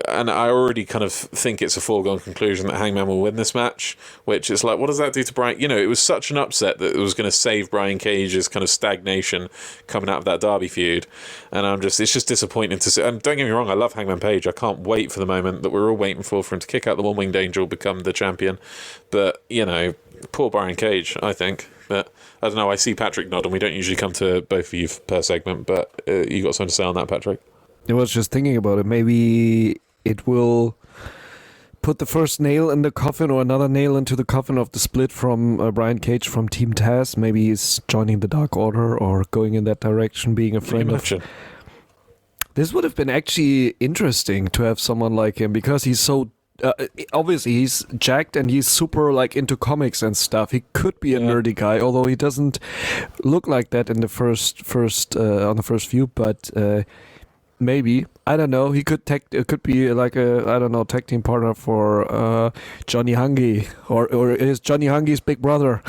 And I already kind of think it's a foregone conclusion that Hangman will win this match, which is like, what does that do to Brian? It was such an upset that it was going to save Brian Cage's kind of stagnation coming out of that Derby feud. And it's just disappointing to see. And don't get me wrong, I love Hangman Page. I can't wait for the moment that we're all waiting for him to kick out the One-Winged Angel, become the champion. But, poor Brian Cage, I think. But I don't know, I see Patrick nod, and we don't usually come to both of you per segment, but you got something to say on that, Patrick? I was just thinking about it. Maybe it will put the first nail in the coffin, or another nail into the coffin of the split from Brian Cage from Team Taz. Maybe he's joining the Dark Order or going in that direction, being a friend of... This would have been actually interesting to have someone like him, because he's so... obviously, he's jacked and he's super into comics and stuff. He could be a nerdy guy, although he doesn't look like that in the first on the first view, but... maybe, I don't know. He could be like a tag team partner for Johnny Hungy, or is Johnny Hungy's big brother?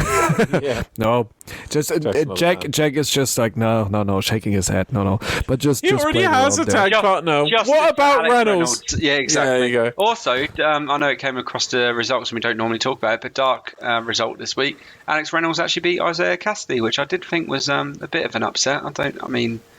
Yeah. No, just Jack is just like no, shaking his head. No, but just already has a tag partner. What about Reynolds? Yeah, exactly. Yeah, there you go. Also, I know it came across the results and we don't normally talk about it, but dark result this week. Alex Reynolds actually beat Isaiah Cassidy, which I did think was a bit of an upset. A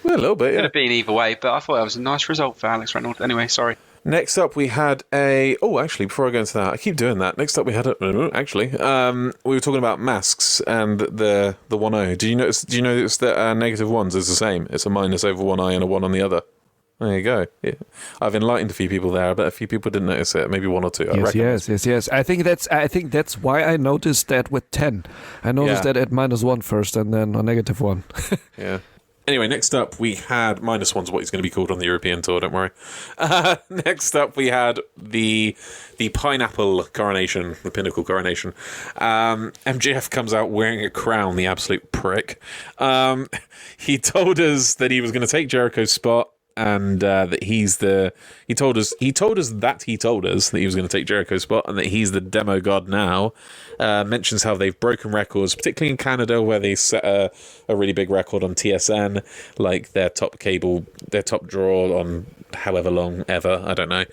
little bit. It could have been either way, but I thought that was a nice result for Alex Reynolds. Anyway, sorry. Next up, we had actually, before I go into that, I keep doing that. Next up, we had we were talking about masks and the 1-0. Do you notice that negative ones is the same? It's a minus over one eye and a 1 on the other. There you go. Yeah. I've enlightened a few people there. I bet a few people didn't notice it. Maybe 1 or 2. Yes. I think that's why I noticed that with 10. I noticed that at -1 first, and then a -1. Yeah. Anyway, next up we had -1's what he's going to be called on the European tour. Don't worry. Next up we had the pineapple coronation, the Pinnacle coronation. MJF comes out wearing a crown. The absolute prick. He told us that he was going to take Jericho's spot. And that he told us that he was going to take Jericho's spot, and that he's the demo god now. Mentions how they've broken records, particularly in Canada, where they set a really big record on TSN, like their top draw on however long ever, I don't know.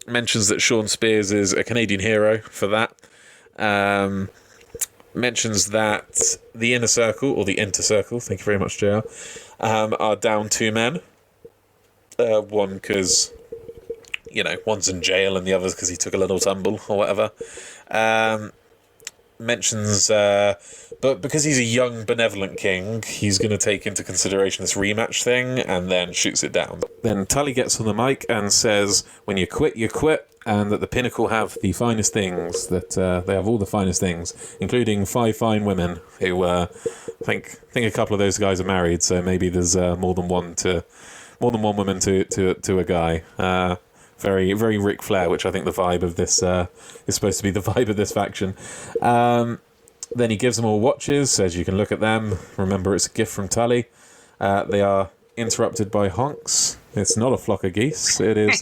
Mentions that Sean Spears is a Canadian hero for that. Mentions that the Inner Circle, or the Inter Circle, thank you very much, JR, are down 2 men. One because, one's in jail and the other's because he took a little tumble or whatever. Mentions, but because he's a young, benevolent king, he's going to take into consideration this rematch thing, and then shoots it down. Then Tully gets on the mic and says, when you quit, you quit, and that the Pinnacle have the finest things, that they have all the finest things, including 5 fine women who, I think a couple of those guys are married, so maybe there's more than one woman to a guy. Very, very Ric Flair, which I think the vibe of this is supposed to be the vibe of this faction. Then he gives them all watches, says you can look at them. Remember, it's a gift from Tully. They are interrupted by honks. It's not a flock of geese. It is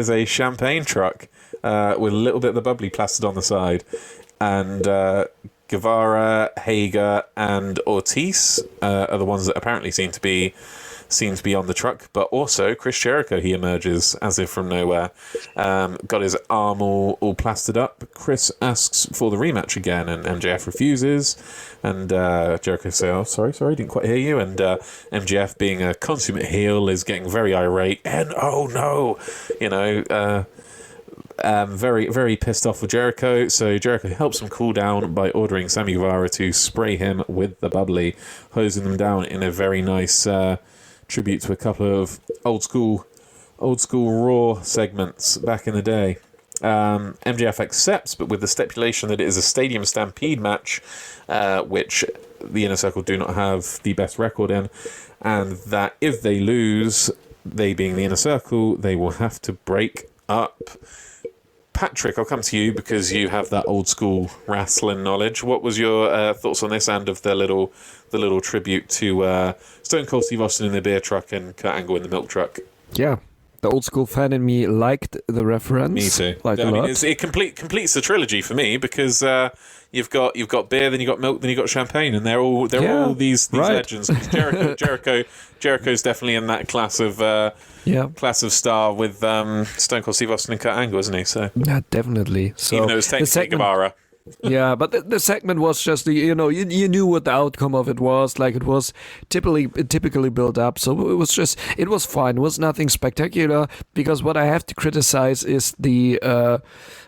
a champagne truck with a little bit of the bubbly plastered on the side. And Guevara, Hager, and Ortiz are the ones that apparently seem to be seem to be on the truck, but also Chris Jericho, he emerges as if from nowhere, got his arm all plastered up. Chris asks for the rematch again, and MJF refuses, and Jericho says, "Oh, sorry, didn't quite hear you," and MJF, being a consummate heel, is getting very irate, and oh no, very, very pissed off with Jericho. So Jericho helps him cool down by ordering Sammy Guevara to spray him with the bubbly, hosing them down in a very nice tribute to a couple of old school Raw segments back in the day. MJF accepts, but with the stipulation that it is a Stadium Stampede match, which the Inner Circle do not have the best record in, and that if they lose, they being the Inner Circle, they will have to break up. Patrick, I'll come to you because you have that old school wrestling knowledge. What was your thoughts on this and of the little tribute to Stone Cold Steve Austin in the beer truck and Kurt Angle in the milk truck? Yeah, the old school fan in me liked the reference. Me too. A lot. It completes the trilogy for me because you've got beer, then you got milk, then you got champagne, and they're all these right. Legends. Jericho's definitely in that class of star with Stone Cold Steve Austin and Kurt Angle, isn't he? So yeah, definitely. So even though it's technically Guevara. Yeah, but the segment was just you knew what the outcome of it was. Like, it was typically built up, so it was fine. It was nothing spectacular, because what I have to criticize is the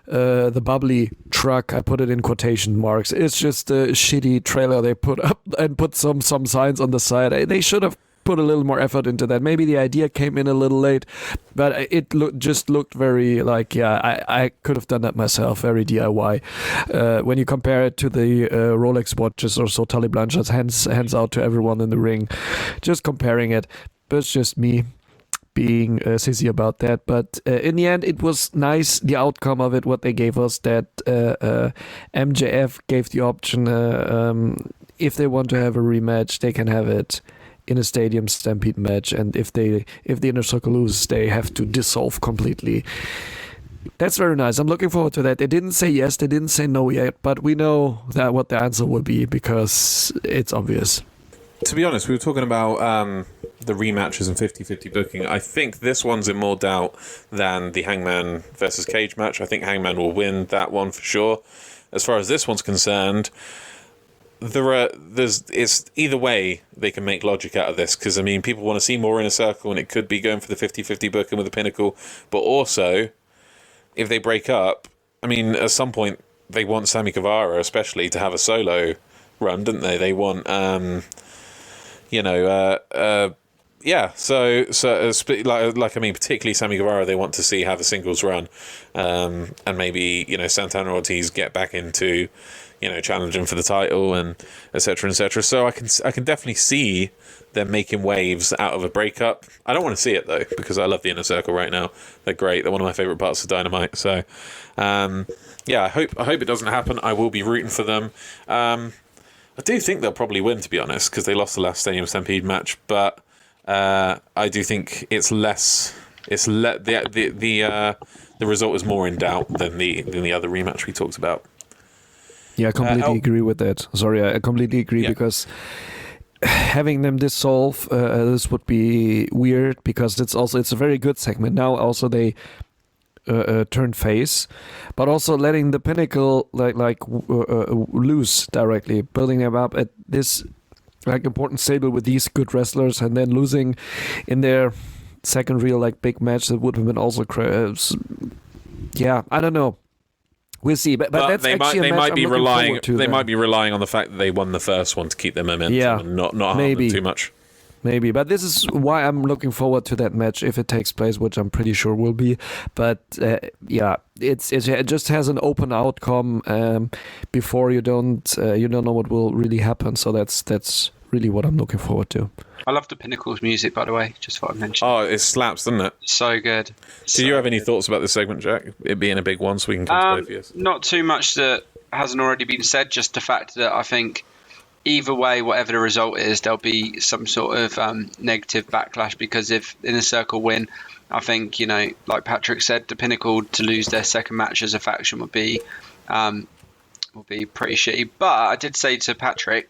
bubbly truck. I put it in quotation marks. It's just a shitty trailer they put up and put some signs on the side. They should have put a little more effort into that. Maybe the idea came in a little late, but it just looked very like, I could have done that myself, very DIY. When you compare it to the Rolex watches or so, Tully Blanchard's hands out to everyone in the ring, just comparing it. But it's just me being sissy about that. But in the end, it was nice, the outcome of it, what they gave us, that MJF gave the option, if they want to have a rematch, they can have it in a Stadium Stampede match, and if the Inner Circle loses, they have to dissolve completely. That's very nice. I'm looking forward to that. They didn't say yes, they didn't say no yet, but we know that what the answer will be, because it's obvious. To be honest, we were talking about the rematches and 50-50 booking. I think this one's in more doubt than the Hangman versus Cage match. I think Hangman will win that one for sure. As far as this one's concerned, it's either way they can make logic out of this, because I mean, people want to see more Inner Circle, and it could be going for the 50-50 booking with the Pinnacle, but also if they break up, I mean, at some point they want Sammy Guevara especially to have a solo run, didn't they? They want like I mean, particularly Sammy Guevara, they want to see have a singles run, and maybe Santana Ortiz get back into challenging for the title, and etc. etc. So I can definitely see them making waves out of a breakup. I don't want to see it though, because I love the Inner Circle right now. They're great. They're one of my favorite parts of Dynamite. So I hope it doesn't happen. I will be rooting for them. I do think they'll probably win, to be honest, because they lost the last Stadium Stampede match. But I do think it's less. The result is more in doubt than the other rematch we talked about. Yeah, I completely agree with that. Sorry, I completely agree, because having them dissolve, this would be weird, because it's a very good segment. Now also they turn face, but also letting the Pinnacle lose directly, building them up at this important stable with these good wrestlers, and then losing in their second real big match, that would have been also I don't know. We'll see, but that's they actually might be relying. They might be relying on the fact that they won the first one to keep their momentum, and not harm them too much. Maybe, but this is why I'm looking forward to that match if it takes place, which I'm pretty sure will be. But it just has an open outcome before you don't know what will really happen. So that's really what I'm looking forward to. I love the Pinnacle's music, by the way. Just thought I'd mention. Oh, it slaps, doesn't it? So good. Do you have any thoughts about this segment, Jack? It being a big one, so we can come to both of you. Not too much that hasn't already been said. Just the fact that I think either way, whatever the result is, there'll be some sort of negative backlash, because if Inner Circle win, I think, like Patrick said, the Pinnacle to lose their second match as a faction would be pretty shitty. But I did say to Patrick,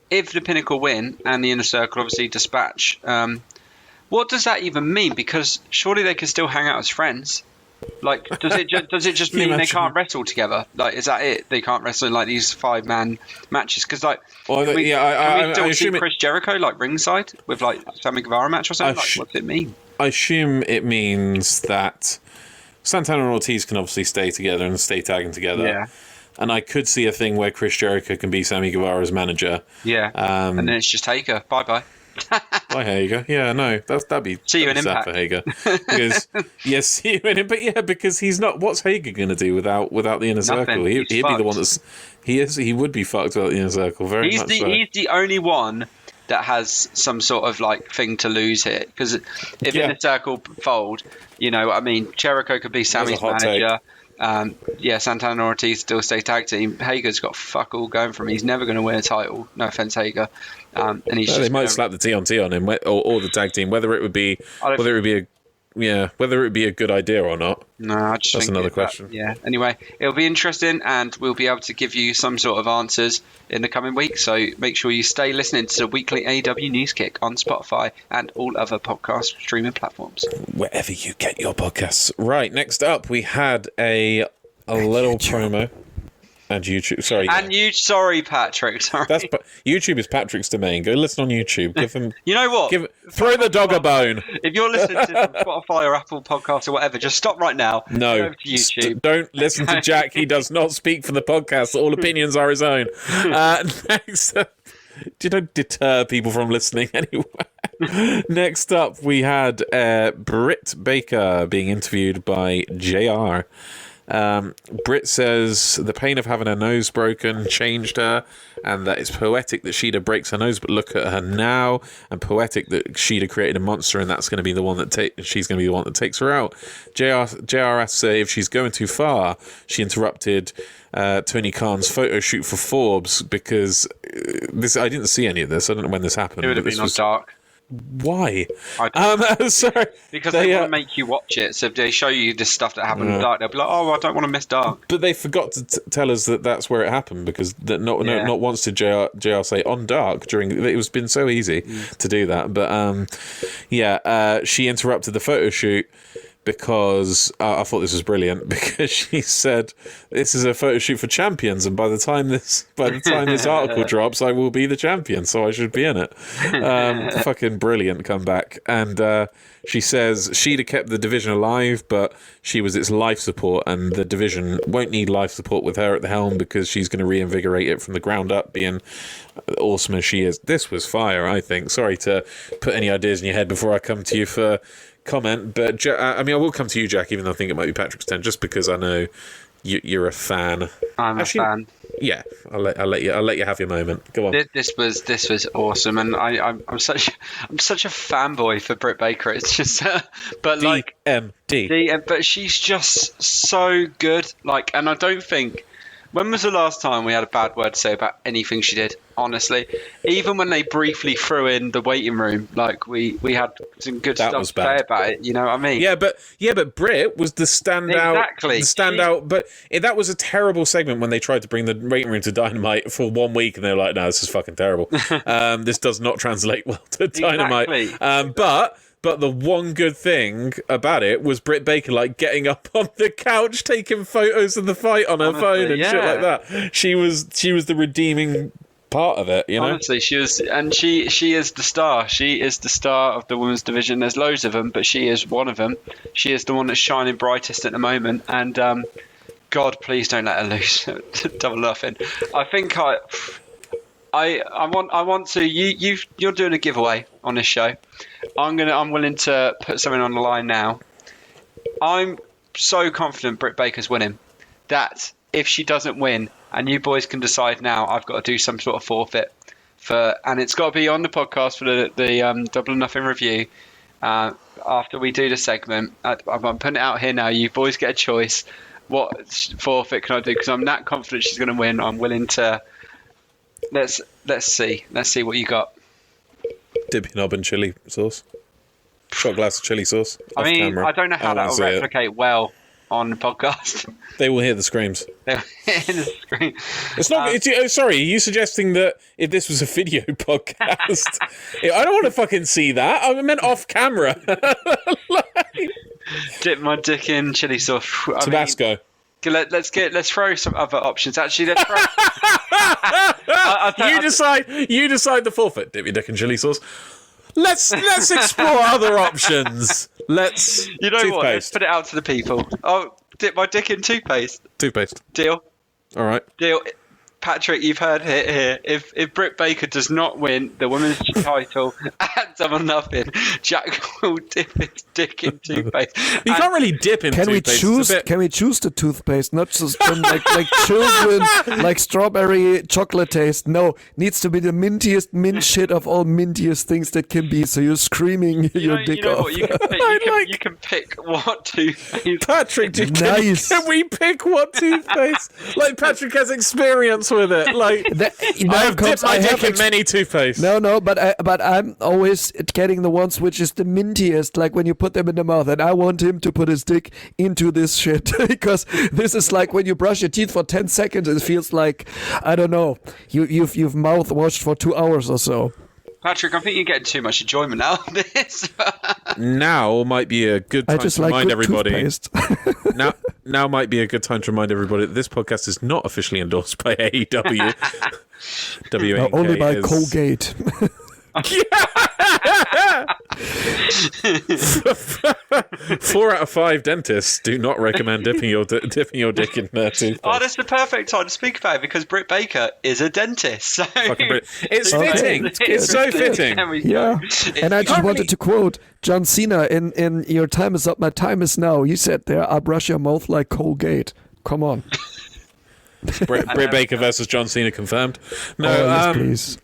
if the Pinnacle win and the Inner Circle obviously dispatch what does that even mean? Because surely they can still hang out as friends. Like, does it just mean they can't wrestle together? Like, is that it? They can't wrestle in like these 5-man matches? Because like, can we still see Chris Jericho like ringside with like Sammy Guevara match or something? Like, what does it mean? I assume it means that Santana and Ortiz can obviously stay together and stay tagging together. Yeah. And I could see a thing where Chris Jericho can be Sammy Guevara's manager. Yeah. And then it's just Hager. Bye. Bye, Hager. Yeah, no, that'd be see you in sad Impact for Hager. Because see you in Impact. But yeah, because he's not. What's Hager going to do without the inner circle? He'd be the one that's. He would be fucked without the inner circle. He's the only one that has some sort of like thing to lose here. Because if inner circle fold, you know what I mean. Jericho could be Sammy's manager. Santana and Ortiz still stay tag team. Hager's got fuck all going for him. He's never going to win a title. No offense, Hager. And he's they might slap the TNT on him, or the tag team. Whether it would be a good idea or not. No, I just that's think another question. Anyway, it'll be interesting, and we'll be able to give you some sort of answers in the coming weeks. So make sure you stay listening to the weekly AEW News Kick on Spotify and all other podcast streaming platforms, wherever you get your podcasts. Right. Next up, we had a little promo. And YouTube, sorry. Sorry, Patrick. Sorry. YouTube is Patrick's domain. Go listen on YouTube. Give him. You know what? Throw the dog a bone. If you're listening to Spotify or Apple Podcasts or whatever, just stop right now. No. Go over to YouTube. Don't listen to Jack. He does not speak for the podcast. All opinions are his own. Next, don't deter people from listening anyway. Next up, we had Britt Baker being interviewed by JR. Britt says the pain of having her nose broken changed her, and that it's poetic that Shida breaks her nose, but look at her now, and poetic that Shida created a monster, and that's going to be the one that she's going to be the one that takes her out. JR asks her if she's going too far. She interrupted Tony Khan's photo shoot for Forbes because I didn't see any of this. I don't know when this happened. It would have been on Dark. Why? Sorry. Because they want to make you watch it. So if they show you this stuff that happened in Dark, they'll be like, oh, I don't want to miss Dark. But they forgot to tell us that that's where it happened, because not once did JR say on Dark during. It was been so easy to do that. But she interrupted the photo shoot because I thought this was brilliant, because she said this is a photo shoot for champions, and by the time this article drops, I will be the champion, so I should be in it. Fucking brilliant comeback. And she says She'd kept the division alive, but she was its life support, and the division won't need life support with her at the helm, because she's going to reinvigorate it from the ground up, being awesome as she is. This was fire, I think. Sorry to put any ideas in your head before I come to you for comment, but I will come to you, Jack, even though I think it might be Patrick's turn, just because I know you're a fan. I'm a fan. Yeah, I'll let you have your moment. Go on. This was awesome, and I'm such a fanboy for Britt Baker. It's just, but like DMD. But she's just so good. Like, and I don't think. When was the last time we had a bad word to say about anything she did? Honestly, even when they briefly threw in the waiting room, like we had some good stuff to say about it. You know what I mean? Yeah, but Britt was the standout. Exactly. The standout. But that was a terrible segment when they tried to bring the waiting room to Dynamite for 1 week, and they're like, "No, this is fucking terrible. This does not translate well to Dynamite." Exactly. But the one good thing about it was Britt Baker, like, getting up on the couch, taking photos of the fight on her phone and shit like that. She was the redeeming part of it, you know? Honestly, she was, and she is the star. She is the star of the women's division. There's loads of them, but she is one of them. She is the one that's shining brightest at the moment, and God, please don't let her lose. Double nothing. I think I want to. You're doing a giveaway on this show. I'm willing to put something on the line now. I'm so confident Britt Baker's winning that if she doesn't win, and you boys can decide now, I've got to do some sort of forfeit and it's got to be on the podcast for the Double or Nothing review. After we do the segment, I'm putting it out here now. You boys get a choice. What forfeit can I do? Because I'm that confident she's going to win. I'm willing to. Let's see what you got. Dippy knob and chili sauce. Shot glass of chili sauce. I mean, camera. I don't know how that will replicate well on the podcast. They will hear the screams. In the screen. It's not. Sorry, are you suggesting that if this was a video podcast, I don't want to fucking see that. I meant off camera. Dip my dick in chili sauce. Tabasco. Let's throw some other options. Actually, let's throw. You decide the forfeit. Dip your dick in chili sauce. Let's explore other options. Let's. You know toothpaste. what? Let's put it out to the people. Oh, dip my dick in toothpaste. Toothpaste. Deal. All right. Deal. Patrick, you've heard it here. If Britt Baker does not win the women's title at Double Nothing, Jack will dip his dick in toothpaste. You can't really dip in toothpaste. Can we choose the toothpaste? Not just like children, like strawberry chocolate taste. No, needs to be the mintiest mint shit of all mintiest things that can be. So you're screaming your dick off. What? You can pick what toothpaste. Patrick, nice. Can we pick what toothpaste? Like Patrick has experience with it. Like I have dipped my dick in many toothpaste. No, but I'm always getting the ones which is the mintiest, like when you put them in the mouth, and I want him to put his dick into this shit because this is like when you brush your teeth for 10 seconds, it feels like, I don't know, you've mouth washed for 2 hours or so. Patrick, I think you're getting too much enjoyment out of this. Now might be a good time to remind everybody. Now might be a good time to remind everybody that this podcast is not officially endorsed by AEW. W.A.N.K. Only by Colgate. 4 out of 5 dentists do not recommend dipping your dick in their toothpaste. Oh, that's the perfect time to speak about it because Britt Baker is a dentist. So it's fitting. It's so fitting. Yeah. And I just wanted to quote John Cena in Your Time Is Up, My Time Is Now. You said there, I brush your mouth like Colgate. Come on. Britt Baker versus John Cena confirmed. No, yes, please.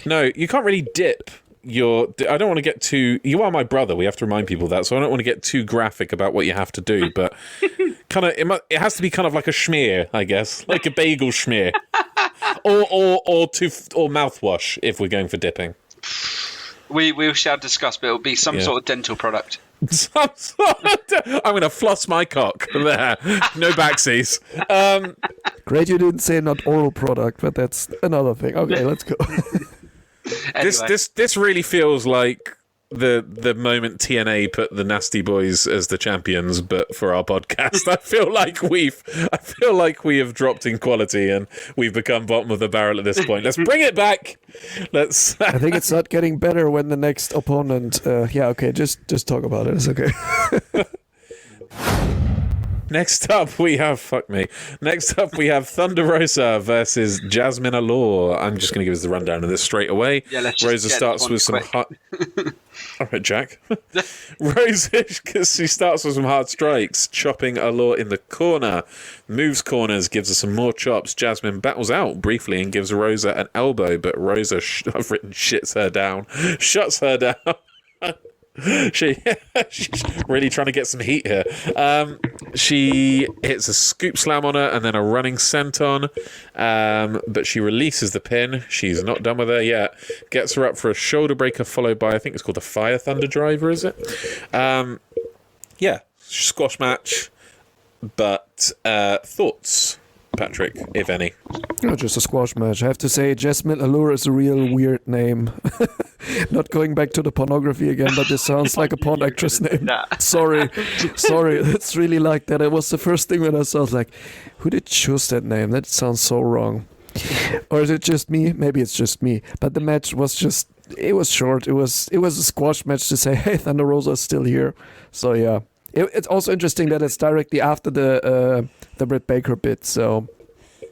No, you can't really dip your. I don't want to get too. You are my brother. We have to remind people that, so I don't want to get too graphic about what you have to do. But kind of, it has to be kind of like a schmear, I guess, like a bagel schmear, or mouthwash if we're going for dipping. We shall discuss, but it'll be some sort of dental product. I'm going to floss my cock. There. No backsies. Great you didn't say not oral product, but that's another thing. Okay, let's go. Anyway. This really feels like the moment TNA put the Nasty Boys as the champions, but for our podcast. I feel like we have dropped in quality and we've become bottom of the barrel at this point. Let's bring it back. I think it's not getting better when the next opponent. Just talk about it. It's okay. Next up, we have Thunder Rosa versus Jasmine Allure. I'm just going to give us the rundown of this straight away. Yeah, let's Rosa starts with some hard... All right, Jack. Rosa, she starts with some hard strikes, chopping Allure in the corner. Moves corners, gives her some more chops. Jasmine battles out briefly and gives Rosa an elbow, but Rosa, I've written shuts her down. She's really trying to get some heat here. She hits a scoop slam on her and then a running senton, but she releases the pin. She's not done with her yet. Gets her up for a shoulder breaker followed by, I think it's called a Fire Thunder Driver, is it? Squash match. But thoughts, Patrick, if any? Just a squash match. I have to say, Jasmine Allure is a real weird name. Not going back to the pornography again, but this sounds like a porn actress name. Nah. Sorry. It's really like that. It was the first thing when I saw. I was like, who did choose that name? That sounds so wrong. Or is it just me? Maybe it's just me. But the match was just. It was short. It was a squash match to say, hey, Thunder Rosa is still here. So yeah. It's also interesting that it's directly after the Britt Baker bit. So.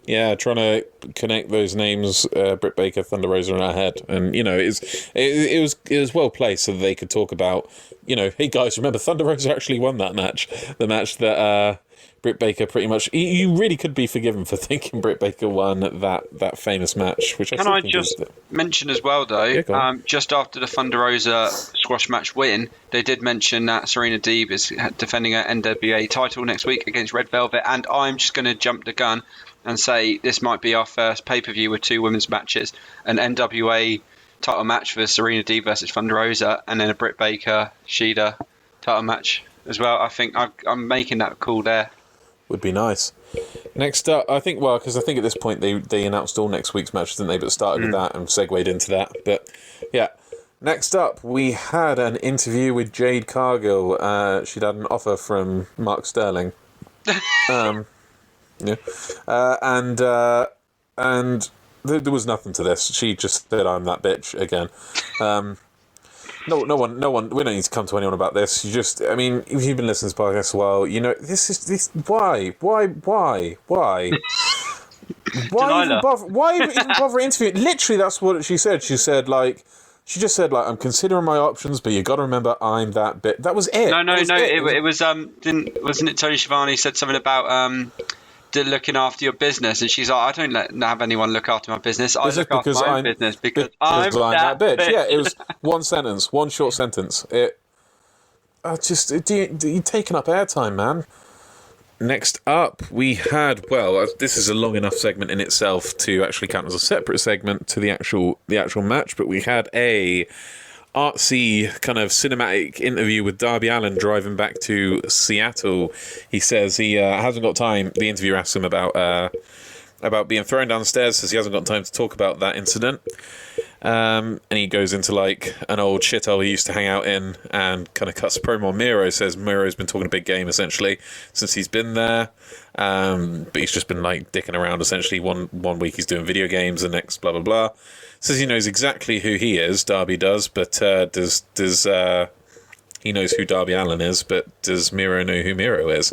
Yeah, trying to connect those names, Britt Baker, Thunder Rosa in our head, and it was well placed so that they could talk about, hey guys, remember Thunder Rosa actually won that match, the match that Britt Baker pretty much. You really could be forgiven for thinking Britt Baker won that famous match, which Can I just mention as well though, just after the Thunder Rosa squash match win, they did mention that Serena Deeb is defending her NWA title next week against Red Velvet, and I'm just going to jump the gun and say this might be our first pay-per-view with 2 women's matches, an NWA title match for Serena Deeb versus Thunder Rosa, and then a Britt Baker Shida title match as well. I think I'm making that call there. Would be nice. Next up, I think at this point they announced all next week's matches, didn't they? But started with that and segued into that. But yeah, next up we had an interview with Jade Cargill. She'd had an offer from Mark Sterling. And there was nothing to this. She just said, "I'm that bitch" again. No one. We don't need to come to anyone about this. If you've been listening to this podcast a while, you know this. Why? Why even bother interviewing? Literally, that's what she said. She said she just said I'm considering my options, but you got to remember I'm that bitch. That was it. No. It was wasn't it Tony Schiavone said something about looking after your business, and she's like, I don't have anyone look after my business. I look after my own business because I'm that bitch. Yeah, it was one short sentence. You're taking up airtime, man. Next up, we had this is a long enough segment in itself to actually count as a separate segment to the actual match, but we had a artsy kind of cinematic interview with Darby Allin driving back to Seattle. He says he hasn't got time. The interviewer asks him about being thrown down the stairs, says he hasn't got time to talk about that incident. And he goes into an old shithole he used to hang out in and kind of cuts a promo on Miro. Says Miro's been talking a big game essentially since he's been there, but he's just been dicking around essentially. One week he's doing video games, the next blah blah blah. Says he knows exactly who he is, Darby does, but does he knows who Darby Allin is, but does Miro know who Miro is?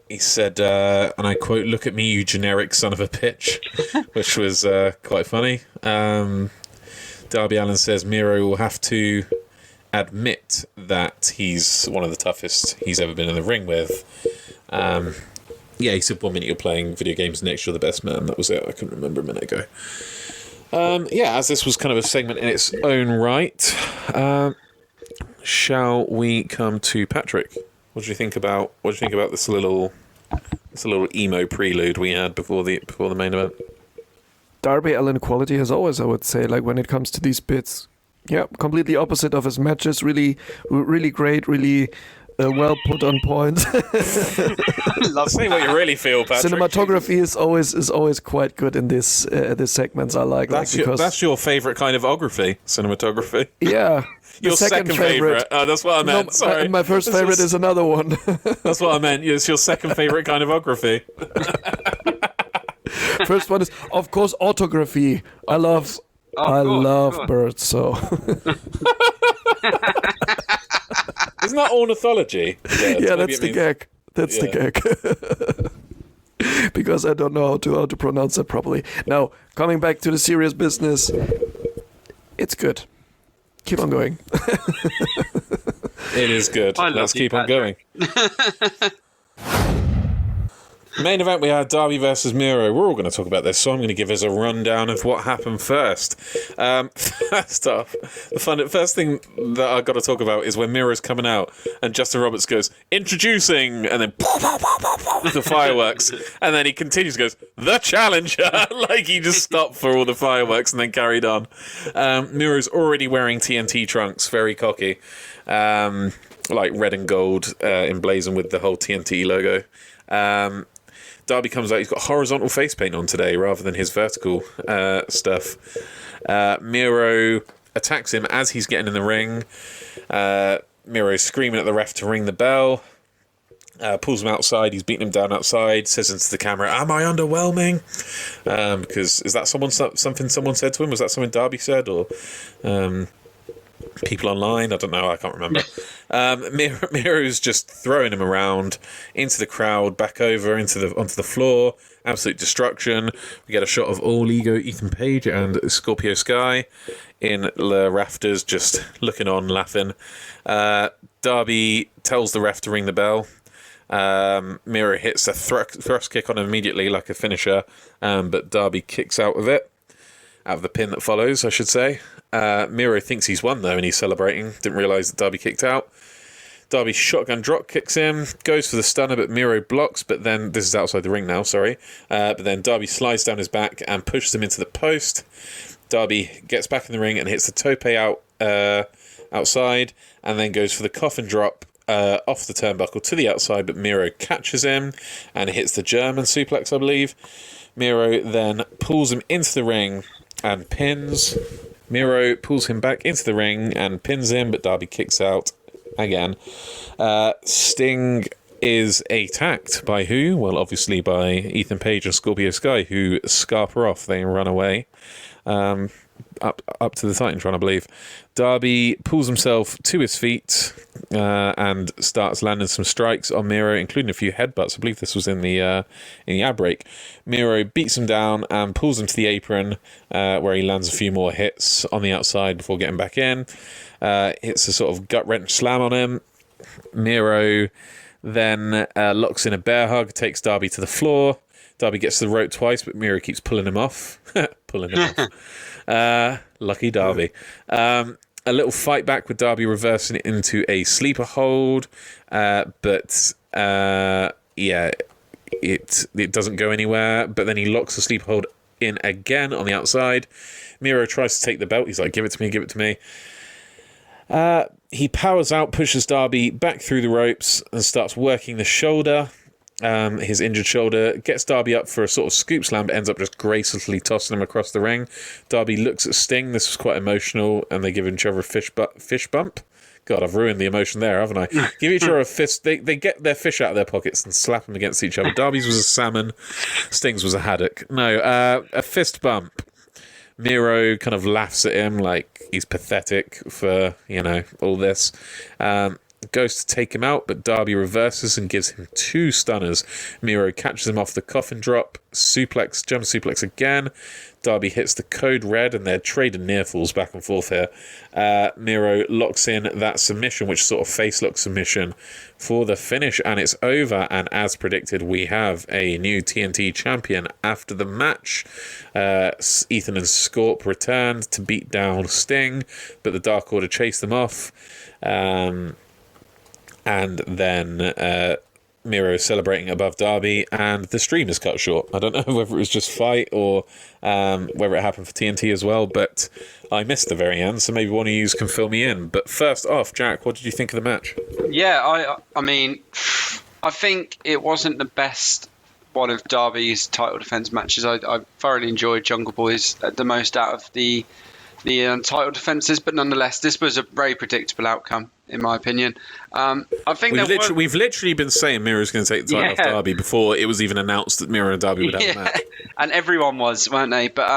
He said, and I quote, "Look at me, you generic son of a bitch," which was quite funny. Darby Allin says Miro will have to admit that he's one of the toughest he's ever been in the ring with. He said, 1 minute you're playing video games, next you're the best man. That was it. I couldn't remember a minute ago. As this was kind of a segment in its own right, shall we come to Patrick? What do you think about this little emo prelude we had before the main event? Darby Allin quality as always, I would say. When it comes to these bits, completely opposite of his matches. Really, really great. Really well put on point. Say what you really feel, Patrick. Cinematography is always quite good in this segments. I like that's your favorite kind of ography, cinematography. Yeah. Your second favorite. Oh, that's what I meant. No, sorry. My first favorite is another one. That's what I meant. It's your second favorite kind of ography. First one is, of course, autography. I love birds. So. Isn't that ornithology? Yeah, that's the gag. That's the gag. Because I don't know how to pronounce that properly. Now, coming back to the serious business, it's good. Keep on going. It is good. Let's keep on going. Main event, we had Darby versus Miro. We're all going to talk about this, so I'm going to give us a rundown of what happened first. First off, the first thing that I've got to talk about is when Miro's coming out and Justin Roberts goes, "Introducing," and then the fireworks, and then he continues, goes, "The challenger," he just stopped for all the fireworks and then carried on. Miro's already wearing TNT trunks, very cocky, red and gold, emblazoned with the whole TNT logo. Darby comes out, he's got horizontal face paint on today rather than his vertical stuff. Miro attacks him as he's getting in the ring. Miro's screaming at the ref to ring the bell. Pulls him outside, he's beating him down outside, says into the camera, "Am I underwhelming?" Because is that something someone said to him? Was that something Darby said? Or people online? I don't know, I can't remember. Miro's just throwing him around into the crowd, back over onto the floor. Absolute destruction. We get a shot of All Ego, Ethan Page, and Scorpio Sky in the rafters, just looking on, laughing. Darby tells the ref to ring the bell. Miro hits a thrust kick on him immediately, like a finisher, but Darby kicks out of the pin that follows, I should say. Miro thinks he's won, though, and he's celebrating. Didn't realise that Darby kicked out. Darby shotgun drop kicks him, goes for the stunner, but Miro blocks, but then, this is outside the ring now, sorry, but then Darby slides down his back and pushes him into the post. Darby gets back in the ring and hits the tope out outside, and then goes for the coffin drop off the turnbuckle to the outside, but Miro catches him and hits the German suplex, I believe. Miro then pulls him into the ring and pins. Miro pulls him back into the ring and pins him, but Darby kicks out again. Sting is attacked by who? Well, obviously by Ethan Page and Scorpio Sky, who scarper off. They run away. Up to the Titantron, I believe. Darby pulls himself to his feet and starts landing some strikes on Miro, including a few headbutts. I believe this was in the ad break. Miro beats him down and pulls him to the apron, where he lands a few more hits on the outside before getting back in. Hits a sort of gut-wrench slam on him. Miro then locks in a bear hug, takes Darby to the floor. Darby gets to the rope twice, but Miro keeps pulling him off. Lucky Darby. A little fight back with Darby reversing it into a sleeper hold, but it doesn't go anywhere. But then he locks the sleeper hold in again on the outside. Miro tries to take the belt. He's like, give it to me, give it to me. He powers out, pushes Darby back through the ropes and starts working the shoulder. His injured shoulder, gets Darby up for a sort of scoop slam, but ends up just gracefully tossing him across the ring. Darby looks at Sting. This was quite emotional, and they give each other a fish bump. God, I've ruined the emotion there, haven't I? Give each other a fist. They get their fish out of their pockets and slap them against each other. Darby's was a salmon. Sting's was a haddock. No, a fist bump. Miro kind of laughs at him like he's pathetic for, all this. Goes to take him out, but Darby reverses and gives him 2 stunners. Miro catches him off the coffin drop, German suplex again. Darby hits the code red, and they're trading near falls back and forth here. Miro locks in that submission, which sort of face lock submission for the finish, and it's over. And as predicted, we have a new TNT champion after the match. Ethan and Scorp returned to beat down Sting, but the Dark Order chased them off. And then Miro is celebrating above Darby, and the stream is cut short. I don't know whether it was just fight or whether it happened for TNT as well, but I missed the very end, so maybe one of you can fill me in. But first off, Jack, what did you think of the match? Yeah, I mean, I think it wasn't the best one of Darby's title defense matches. I thoroughly enjoyed Jungle Boys the most out of the title defenses, but nonetheless, this was a very predictable outcome, in my opinion. I think we've literally been saying Miro's going to take the title off Darby before it was even announced that Miro and Darby would have a match. And everyone was, weren't they? But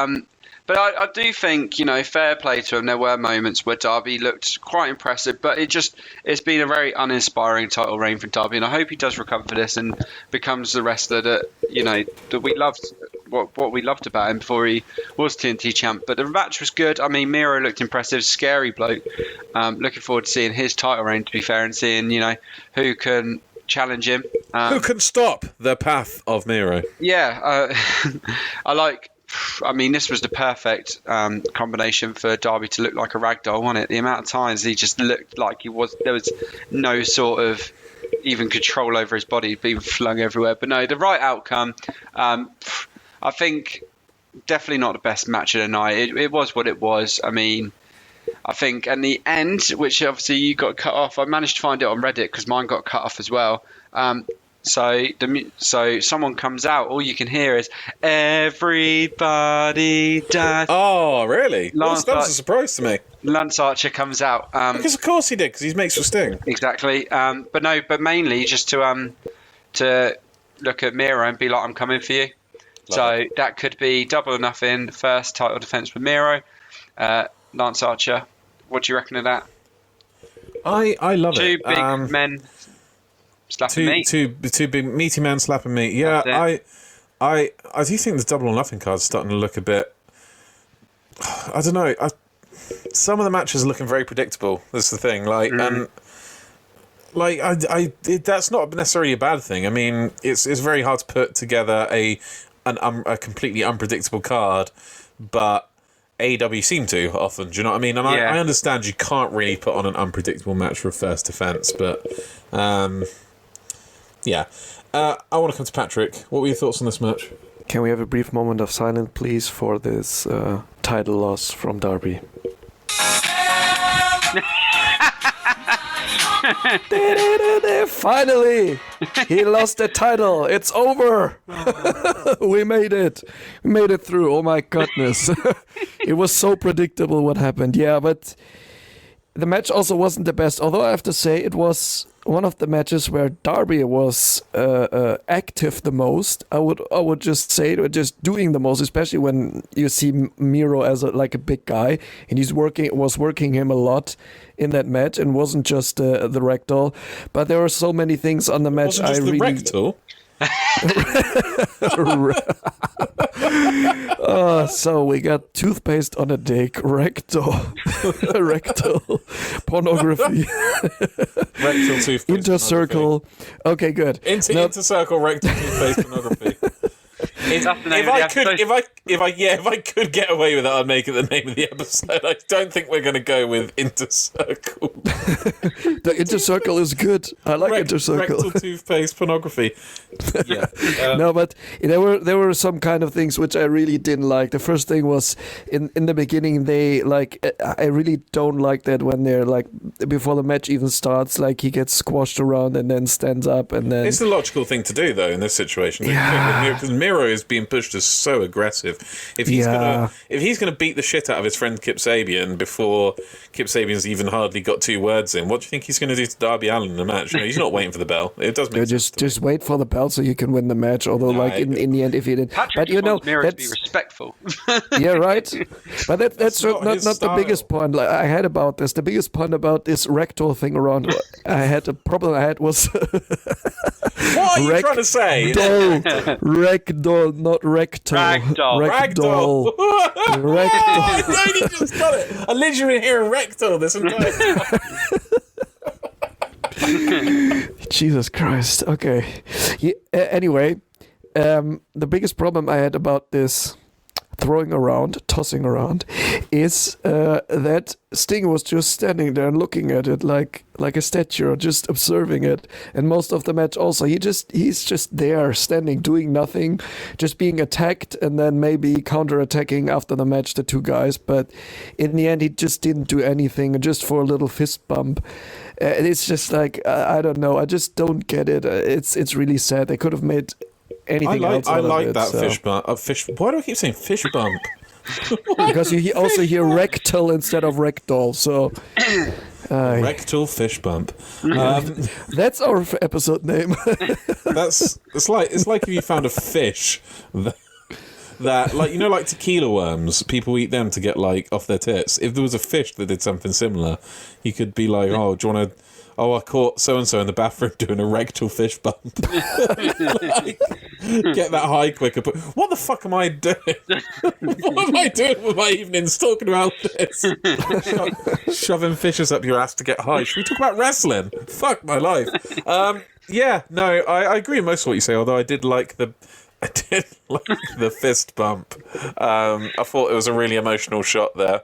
I do think, fair play to him. There were moments where Darby looked quite impressive, but it's been a very uninspiring title reign for Darby, and I hope he does recover for this and becomes the wrestler that we loved. What we loved about him before he was TNT champ. But the match was good. I mean, Miro looked impressive, scary bloke. Looking forward to seeing his title reign, to be fair, and seeing who can challenge him. Who can stop the path of Miro? Yeah, I mean, this was the perfect combination for Darby to look like a ragdoll, wasn't it? The amount of times he just looked like there was no sort of even control over his body, being flung everywhere. But no, the right outcome. I think definitely not the best match of the night. It was what it was. I mean, I think in the end, which obviously you got cut off, I managed to find it on Reddit because mine got cut off as well. So someone comes out, all you can hear is "Everybody Dance." Oh, really? That was a surprise to me. Lance Archer comes out because of course he did, because he's mates with Sting. Exactly. But mainly just to look at Miro and be like, "I'm coming for you." So that could be double or nothing. First title defense with Miro, Lance Archer. What do you reckon of that? I love it. 2 big men slapping meat. Two big meaty men slapping meat. Yeah, I do think the double or nothing card's starting to look a bit. I don't know. Some of the matches are looking very predictable. That's the thing. That's not necessarily a bad thing. I mean, it's very hard to put together a completely unpredictable card, but AEW seem to often. Do you know what I mean? And I understand you can't really put on an unpredictable match for a first defense, but I want to come to Patrick. What were your thoughts on this match? Can we have a brief moment of silence, please, for this title loss from Darby? Finally, he lost the title. It's over. We made it. We made it through. Oh my goodness. It was so predictable what happened. Yeah, but the match also wasn't the best. Although I have to say it was one of the matches where Darby was active the most. I would just say it, just doing the most, especially when you see Miro as like a big guy, and was working him a lot in that match, and wasn't just the ragdoll. But there were so many things on the match. Wasn't just the rectal. So we got toothpaste on a dick, rectal pornography, Rectal toothpaste. intercircle. Okay, good. Intercircle rectal toothpaste pornography. If I could get away with it, I'd make it the name of the episode. I don't think we're going to go with Intercircle. The Intercircle is good. I like Intercircle. Rectal toothpaste pornography. Yeah. No, but there were some kind of things which I really didn't like. The first thing was in the beginning. They I really don't like that when they're like before the match even starts. Like he gets squashed around and then stands up and then. It's the logical thing to do though in this situation. Yeah. Because Miro is being pushed as so aggressive. If he's gonna beat the shit out of his friend Kip Sabian before Kip Sabian's even hardly got 2 words in, what do you think he's going to do to Darby Allin in the match? You know, he's not waiting for the bell. It does make sense. Just wait for the bell so you can win the match. Although, in the end, if you did, Patrick wants Miro to be respectful. Yeah, right. But that's not the biggest point I had about this. The biggest point about this rectal thing around a problem I had was. What are you trying to say? Ragdoll, not rectal. Ragdoll. Ragdoll. You just got it. I literally been hearing rectal this entire time. Jesus Christ. Okay. Yeah, anyway, the biggest problem I had about this tossing around, is that Sting was just standing there and looking at it like a statue, just observing it. And most of the match also, he's just there, standing, doing nothing, just being attacked, and then maybe counter-attacking after the match, the 2 guys. But in the end, he just didn't do anything, just for a little fist bump. It's just like, I don't know, I just don't get it. It's really sad. They could have made anything else. I like that fish bump. Why do I keep saying fish bump? Because you also hear rectal instead of ragdoll. So rectal fish bump. That's our episode name. It's like if you found a fish that like tequila worms. People eat them to get like off their tits. If there was a fish that did something similar, you could be like, oh, do you want to? Oh, I caught so-and-so in the bathroom doing a rectal fish bump. Like, get that high quicker. But what the fuck am I doing? What am I doing with my evenings talking about this? Shoving fishes up your ass to get high. Should we talk about wrestling? Fuck my life. Yeah, no, I agree with most of what you say, although I did like the fist bump. I thought it was a really emotional shot there.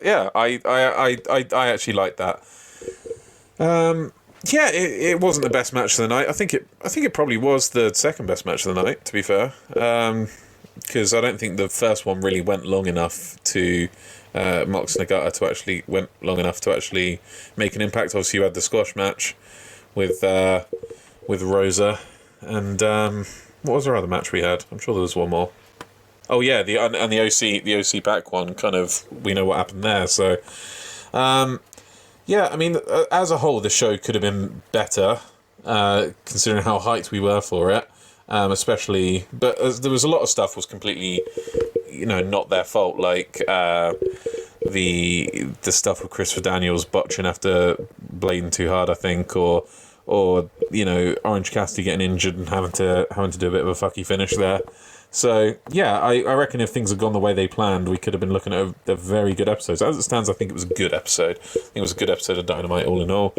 Yeah, I actually liked that. Yeah, it wasn't the best match of the night. I think it probably was the second best match of the night, to be fair. Because I don't think the first one really went long enough to Mox Nagata went long enough to actually make an impact. Obviously, you had the squash match with Rosa, and what was our other match we had? I'm sure there was one more. Oh yeah, the OC back one. Kind of, we know what happened there. So, yeah, I mean, as a whole, the show could have been better, considering how hyped we were for it. Especially, but there was a lot of stuff was completely, not their fault. Like the stuff with Christopher Daniels botching after blading too hard, I think, or Orange Cassidy getting injured and having to do a bit of a fucky finish there. So, yeah, I reckon if things had gone the way they planned, we could have been looking at a very good episode. As it stands, I think it was a good episode. I think it was a good episode of Dynamite, all in all.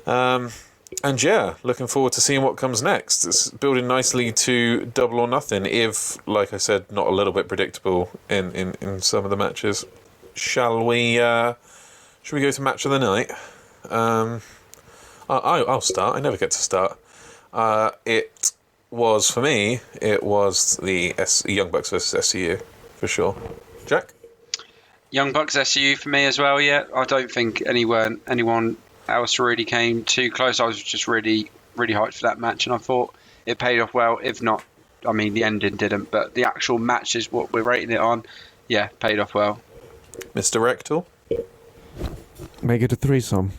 And, yeah, looking forward to seeing what comes next. It's building nicely to Double or Nothing, if, like I said, not a little bit predictable in some of the matches. Shall we go to match of the night? I'll start. I never get to start. For me, it was the Young Bucks versus SCU, for sure. Jack? Young Bucks SU for me as well. Yeah, I don't think anyone else really came too close. I was just really, really hyped for that match, and I thought it paid off well. If not, I mean, the ending didn't, but the actual match is what we're rating it on. Yeah, paid off well. Mr. Rectal? Make it a threesome.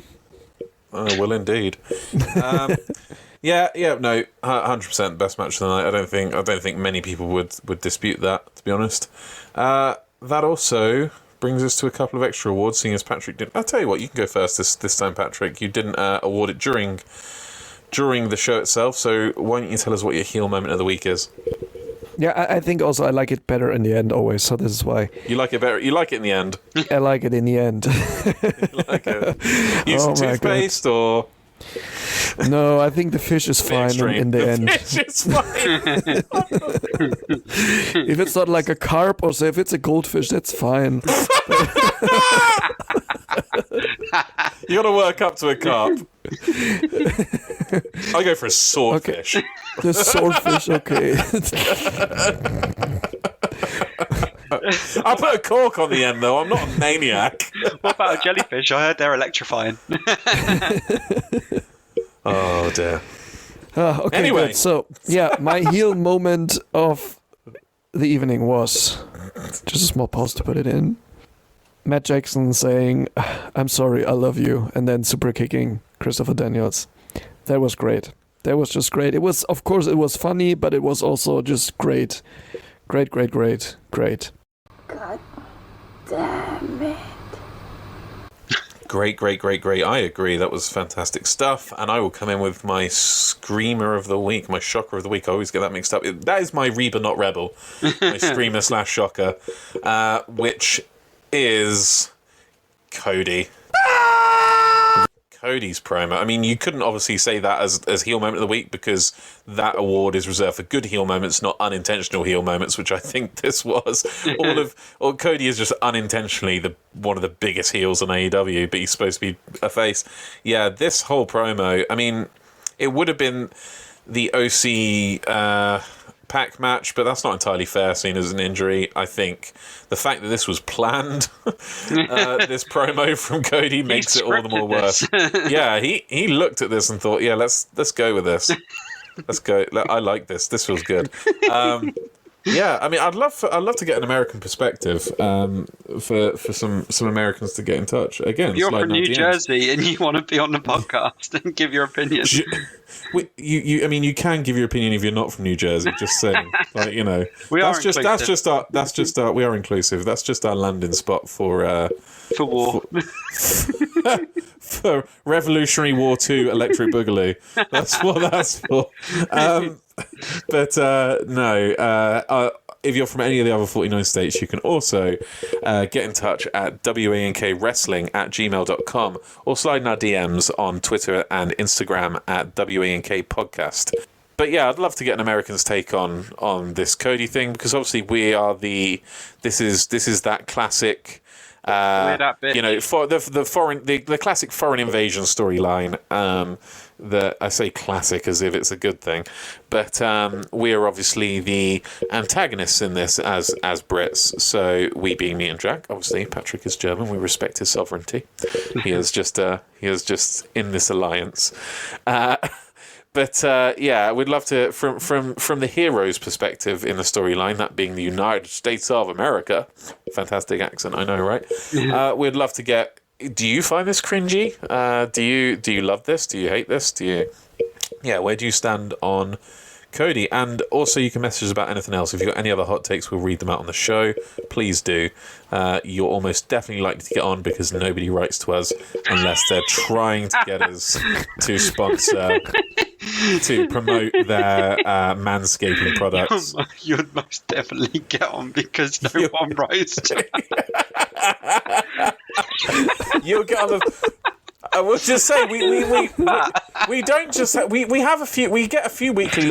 Oh, well, indeed. No, 100% best match of the night. I don't think many people would dispute that, to be honest. That also brings us to a couple of extra awards, seeing as Patrick didn't. I'll tell you what, you can go first this time, Patrick. You didn't award it during the show itself, so why don't you tell us what your heel moment of the week is? Yeah, I think also I like it better in the end always, so this is why. You like it better? You like it in the end? I like it in the end. You like it? Using toothpaste or... No, I think the fish is fine in the end. Fish is fine. If it's not like a carp or so, if it's a goldfish, that's fine. You got to work up to a carp. I go for a swordfish. Okay. The swordfish, okay. I'll put a cork on the end, though. I'm not a maniac. What about a jellyfish? I heard they're electrifying. Oh, dear. Okay, Anyway. good. So, yeah, my heel moment of the evening was just a small pause to put it in. Matt Jackson saying, "I'm sorry, I love you," and then super kicking Christopher Daniels. That was great. That was just great. It was, of course, it was funny, but it was also just great. Great. God damn it. Great. I agree. That was fantastic stuff. And I will come in with my screamer of the week, my shocker of the week. I always get that mixed up. That is my Reba Not Rebel, my screamer / shocker, which is Cody. Cody's promo. I mean, you couldn't obviously say that as heel moment of the week because that award is reserved for good heel moments, not unintentional heel moments, which I think this was. Cody is just unintentionally one of the biggest heels on AEW, but he's supposed to be a face. Yeah, this whole promo, I mean, it would have been the OC Pac match, but that's not entirely fair, seen as an injury. I think the fact that this was planned, this promo from Cody makes it all the more worse. Yeah, he looked at this and thought, yeah, let's go with this. Let's go. I like this. This feels good. Yeah, I mean, I'd love to get an American perspective for some Americans to get in touch again. If you're from New Jersey and you want to be on the podcast and give your opinion. You can give your opinion if you're not from New Jersey. Just saying, like, you know, we are inclusive. That's just our landing spot for war. For Revolutionary War 2 Electric Boogaloo. That's what that's for. If you're from any of the other 49 states, you can also get in touch at W.A.N.K wrestling@gmail.com or slide in our DMs on Twitter and Instagram at W.A.N.K podcast. But yeah, I'd love to get an American's take on this Cody thing, because obviously this is that classic, you know, for the classic foreign invasion storyline. That I say classic as if it's a good thing, but we are obviously the antagonists in this as Brits. So we being me and Jack, obviously Patrick is German. We respect his sovereignty. He is just in this alliance. But we'd love to, from the hero's perspective in the storyline, that being the United States of America. Fantastic accent, I know, right? We'd love to get. Do you find this cringy? Do you love this? Do you hate this? Where do you stand on Cody? And also, you can message us about anything else. If you've got any other hot takes, we'll read them out on the show. Please do. You're almost definitely likely to get on, because nobody writes to us unless they're trying to get us to sponsor, to promote their manscaping products. You'd most definitely get on, because no one writes to You'll get on the. I will just say we don't just we have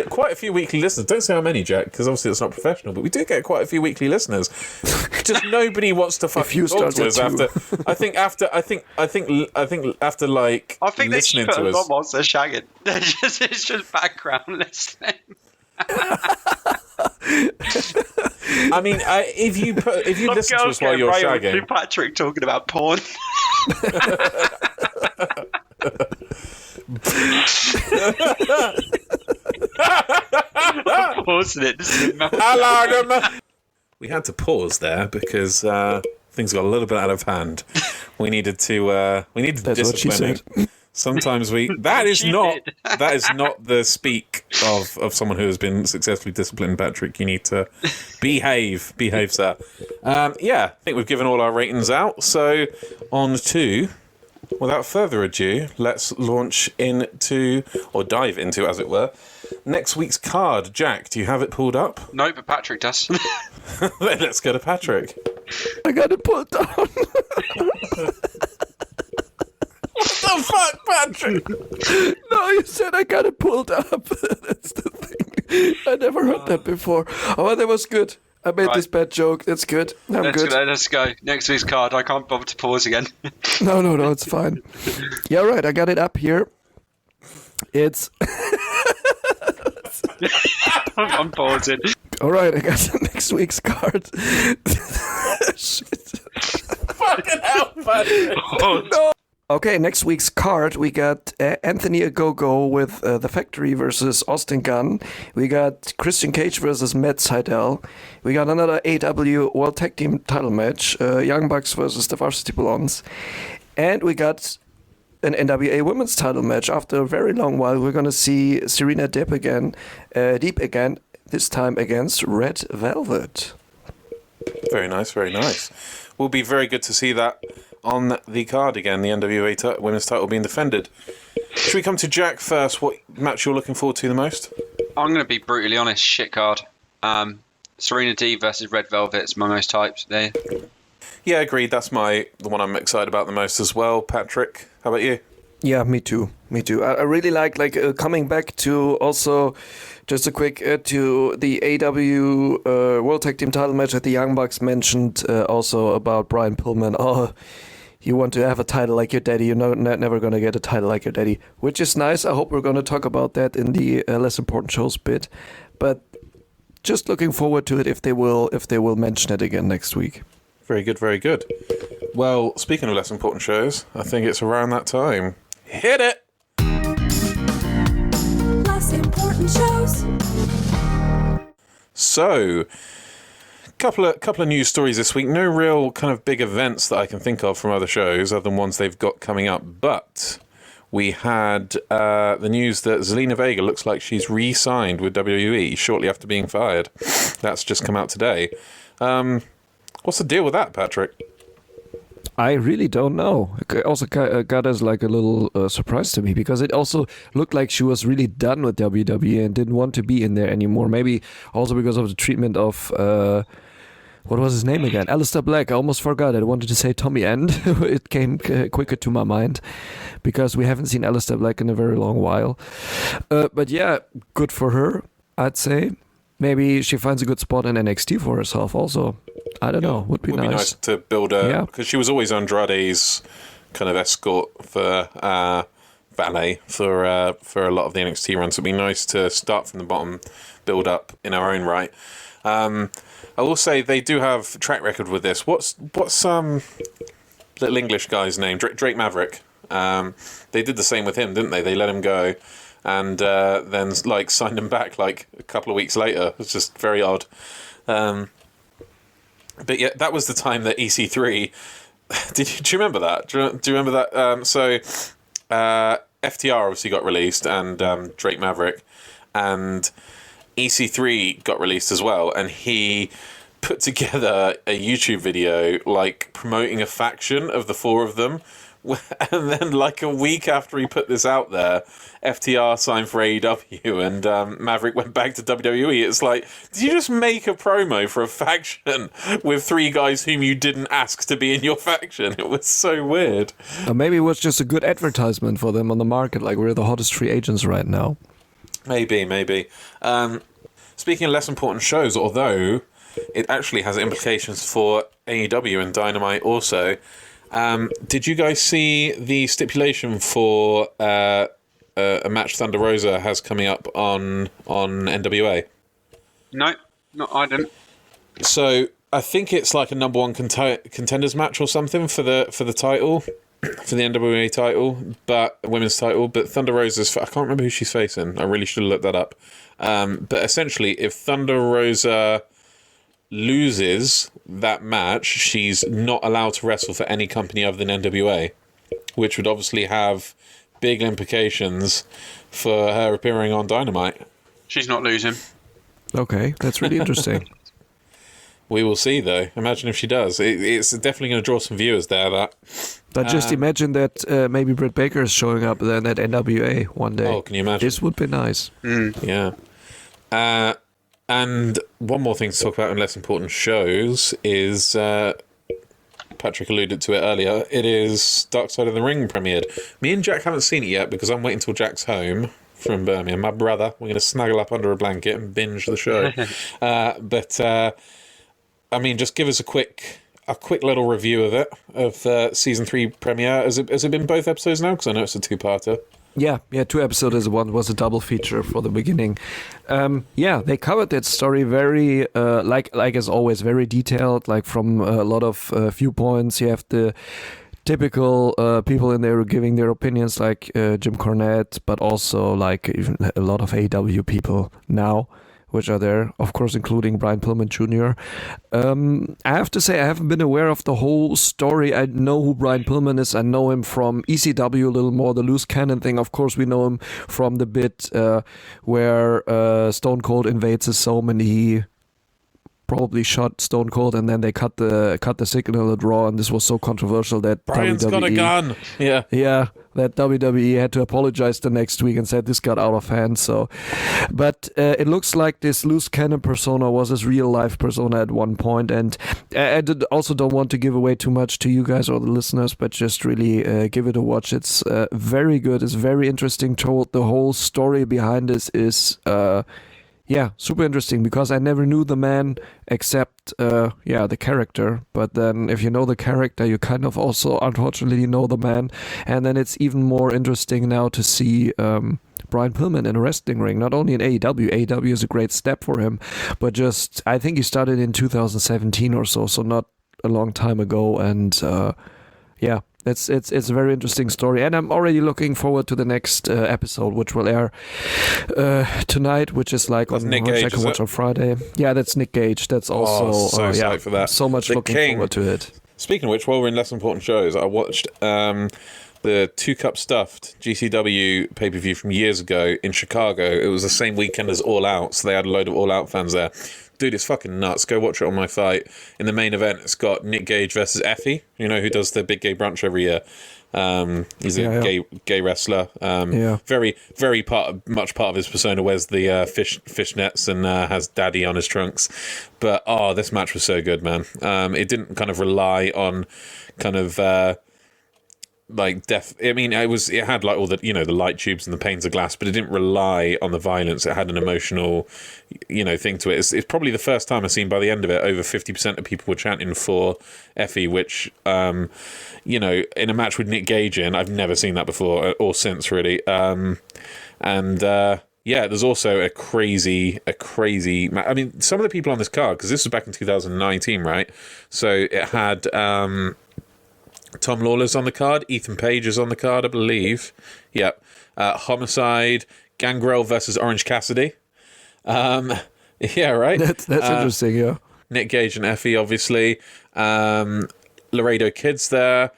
quite a few weekly listeners. Don't say how many, Jack, because obviously it's not professional. But we do get quite a few weekly listeners. Just nobody wants to fucking talk to us after. I think after like I think listening they should put to them us. on whilst they're shagging. It's just background listening. I mean, if you listen to us while you're shagging, Patrick talking about porn. I'm pausing it. We had to pause there because things got a little bit out of hand. We needed to That's what she discipline said. him. Sometimes that is not the speak of someone who has been successfully disciplined, Patrick. You need to behave, sir. I think we've given all our ratings out. So on to, without further ado, let's launch into, or dive into, as it were, next week's card. Jack, do you have it pulled up? No, but Patrick does. Let's go to Patrick. I got it pulled down. What the fuck, Patrick? No, you said I got it pulled up. That's the thing. I never heard that before. Oh, that was good. I made this bad joke. That's good. Let's go. Next week's card. I can't bother to pause again. No, it's fine. Yeah, right. I got it up here. It's... I'm pausing. All right, I got next week's card. Shit. Fucking hell, Patrick. No. Okay, next week's card, we got Anthony Ogogo with The Factory versus Austin Gunn. We got Christian Cage versus Matt Sydal. We got another AEW World Tag Team title match, Young Bucks versus the Varsity Blondes. And we got an NWA Women's title match. After a very long while, we're going to see Serena Deep again, this time against Red Velvet. Very nice, very nice. Will be very good to see that on the card again, the NWA Women's title being defended. Should we come to Jack first? What match you're looking forward to the most? I'm going to be brutally honest, shit card. Serena Deeb versus Red Velvet's my most hyped there. Yeah, agreed. That's the one I'm excited about the most as well. Patrick, how about you? Yeah, me too. I really like coming back to also just a quick to the AEW World Tag Team title match that the Young Bucks mentioned also about Brian Pillman. Oh, you want to have a title like your daddy? You're never going to get a title like your daddy, which is nice. I hope we're going to talk about that in the less important shows bit, but just looking forward to it if they will mention it again next week. Very good, very good. Well, speaking of less important shows, I think it's around that time. Hit it! Less important shows. So, couple of news stories this week. No real kind of big events that I can think of from other shows, other than ones they've got coming up. But we had the news that Zelina Vega looks like she's re-signed with WWE shortly after being fired. That's just come out today. What's the deal with that, Patrick? I really don't know. It also got as like a little surprise to me because it also looked like she was really done with WWE and didn't want to be in there anymore. Maybe also because of the treatment of, what was his name again? Aleister Black. I almost forgot. I wanted to say Tommy End. It came quicker to my mind because we haven't seen Aleister Black in a very long while. But yeah, good for her, I'd say. Maybe she finds a good spot in NXT for herself also. I don't know. Would be nice to build her, because she was always Andrade's kind of escort for valet for a lot of the NXT runs. It'd be nice to start from the bottom, build up in our own right. I will say they do have track record with this. What's little English guy's name? Drake Maverick. They did the same with him, didn't they? They let him go and then signed him back a couple of weeks later. It's just very odd. But yeah, that was the time that EC3. Do you remember that? Do you remember that? So FTR obviously got released, and Drake Maverick, and EC3 got released as well, and he put together a YouTube video promoting a faction of the four of them. And then, a week after he put this out there, FTR signed for AEW, and Maverick went back to WWE. It's did you just make a promo for a faction with three guys whom you didn't ask to be in your faction? It was so weird. Maybe it was just a good advertisement for them on the market, we're the hottest free agents right now. Maybe. Speaking of less important shows, although it actually has implications for AEW and Dynamite also. Did you guys see the stipulation for a match Thunder Rosa has coming up on NWA? No, I didn't. So I think it's like a number one contenders match or something for the title, for the NWA title, but women's title. But Thunder Rosa's, I can't remember who she's facing. I really should have looked that up. But essentially, if Thunder Rosa loses that match, she's not allowed to wrestle for any company other than NWA, which would obviously have big implications for her appearing on Dynamite. She's not losing. Okay, that's really interesting. We will see, though. Imagine if she does. It's definitely going to draw some viewers there. But just imagine that maybe Britt Baker is showing up then at NWA one day. Oh, can you imagine? This would be nice. Yeah. And one more thing to talk about in less important shows is, Patrick alluded to it earlier, it is Dark Side of the Ring premiered. Me and Jack haven't seen it yet because I'm waiting till Jack's home from Birmingham. My brother, we're going to snuggle up under a blanket and binge the show. I mean, just give us a quick little review of it, of season 3 premiere. Has it been both episodes now? Because I know it's a two-parter. Yeah, 2 episodes. One was a double feature for the beginning. They covered that story very, like as always, very detailed, like from a lot of viewpoints. You have the typical people in there giving their opinions, like Jim Cornette, but also like even a lot of AEW people now, which are there, of course, including Brian Pillman Jr. I have to say, I haven't been aware of the whole story. I know who Brian Pillman is. I know him from ECW a little more, the loose cannon thing. Of course, we know him from the bit where Stone Cold invades his home and he probably shot Stone Cold, and then they cut the signal at Raw, and this was so controversial that Brian's WWE, got a gun. Yeah, that WWE had to apologize the next week and said this got out of hand. So, but it looks like this loose cannon persona was his real life persona at one point, and I also don't want to give away too much to you guys or the listeners, but just really give it a watch. It's very good. It's very interesting told. The whole story behind this is super interesting, because I never knew the man except the character. But then if you know the character, you kind of also unfortunately know the man. And then it's even more interesting now to see Brian Pillman in a wrestling ring, not only in AEW. AEW is a great step for him, but just, I think he started in 2017 or so not a long time ago. And it's a very interesting story, and I'm already looking forward to the next episode, which will air tonight, which is like on Nick Gage, I can watch on Friday. Yeah, that's Nick Gage. That's also psyched for that. So much looking forward to it. Speaking of which, while we're in less important shows, I watched the 2 Cup Stuffed GCW pay-per-view from years ago in Chicago. It was the same weekend as All Out, so they had a load of All Out fans there. Dude, it's fucking nuts. Go watch it on My Fight. In the main event, it's got Nick Gage versus Effie, who does the big gay brunch every year. He's a gay wrestler. Very, very much part of his persona wears the fishnets and has daddy on his trunks. But, this match was so good, man. It didn't kind of rely on kind of... like death. I mean, it had like all the the light tubes and the panes of glass, but it didn't rely on the violence. It had an emotional thing to it. It's probably the first time I've seen, by the end of it, over 50% of people were chanting for Effie, which in a match with Nick Gage in, I've never seen that before or since, really. There's also a crazy. I mean, some of the people on this card, because this was back in 2019, right? So it had Tom Lawler's on the card. Ethan Page is on the card, I believe. Yep. Homicide, Gangrel versus Orange Cassidy. Yeah, right? That's interesting, yeah. Nick Gage and Effie, obviously. Laredo Kid's there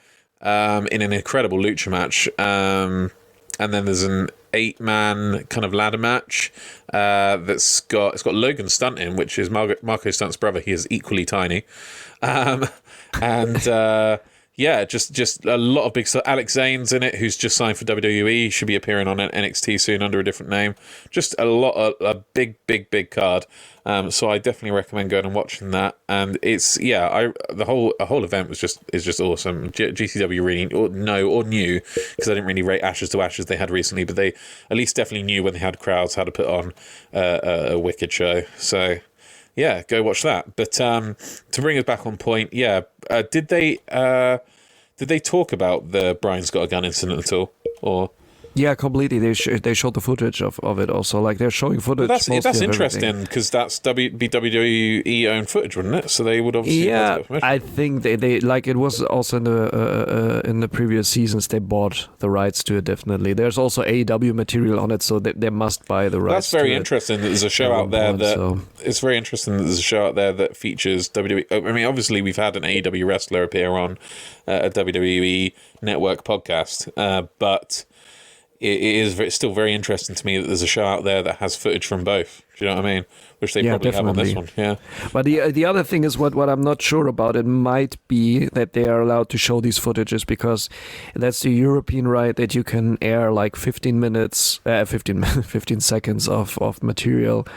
in an incredible lucha match. And then there's an 8-man kind of ladder match it's got Logan Stunt in, which is Marco Stunt's brother. He is equally tiny. Just a lot of big stuff. Alex Zane's in it, who's just signed for WWE. He should be appearing on NXT soon under a different name. Just a big card. So I definitely recommend going and watching that. And it's the whole event is just awesome. GCW really knew, because I didn't really rate Ashes to Ashes they had recently, but they at least definitely knew when they had crowds how to put on a wicked show. So. Yeah, go watch that. But to bring us back on point, did they talk about the Brian's Got a Gun incident at all? Or Yeah, completely. They showed the footage of it also. Like they're showing footage. That's mostly of interesting because that's WWE owned footage, wouldn't it? So they would obviously have to get permission. I think they like it was also in the previous seasons they bought the rights to it. Definitely, there's also AEW material on it, so they must buy the rights. That's very to interesting. That there's a show out there it's very interesting that there's a show out there that features WWE. I mean, obviously we've had an AEW wrestler appear on a WWE network podcast, but it's still very interesting to me that there's a show out there that has footage from both. Do you know what I mean? Which they probably have on this one. Yeah. But the other thing is what I'm not sure about. It might be that they are allowed to show these footages because that's the European right that you can air like 15 seconds of material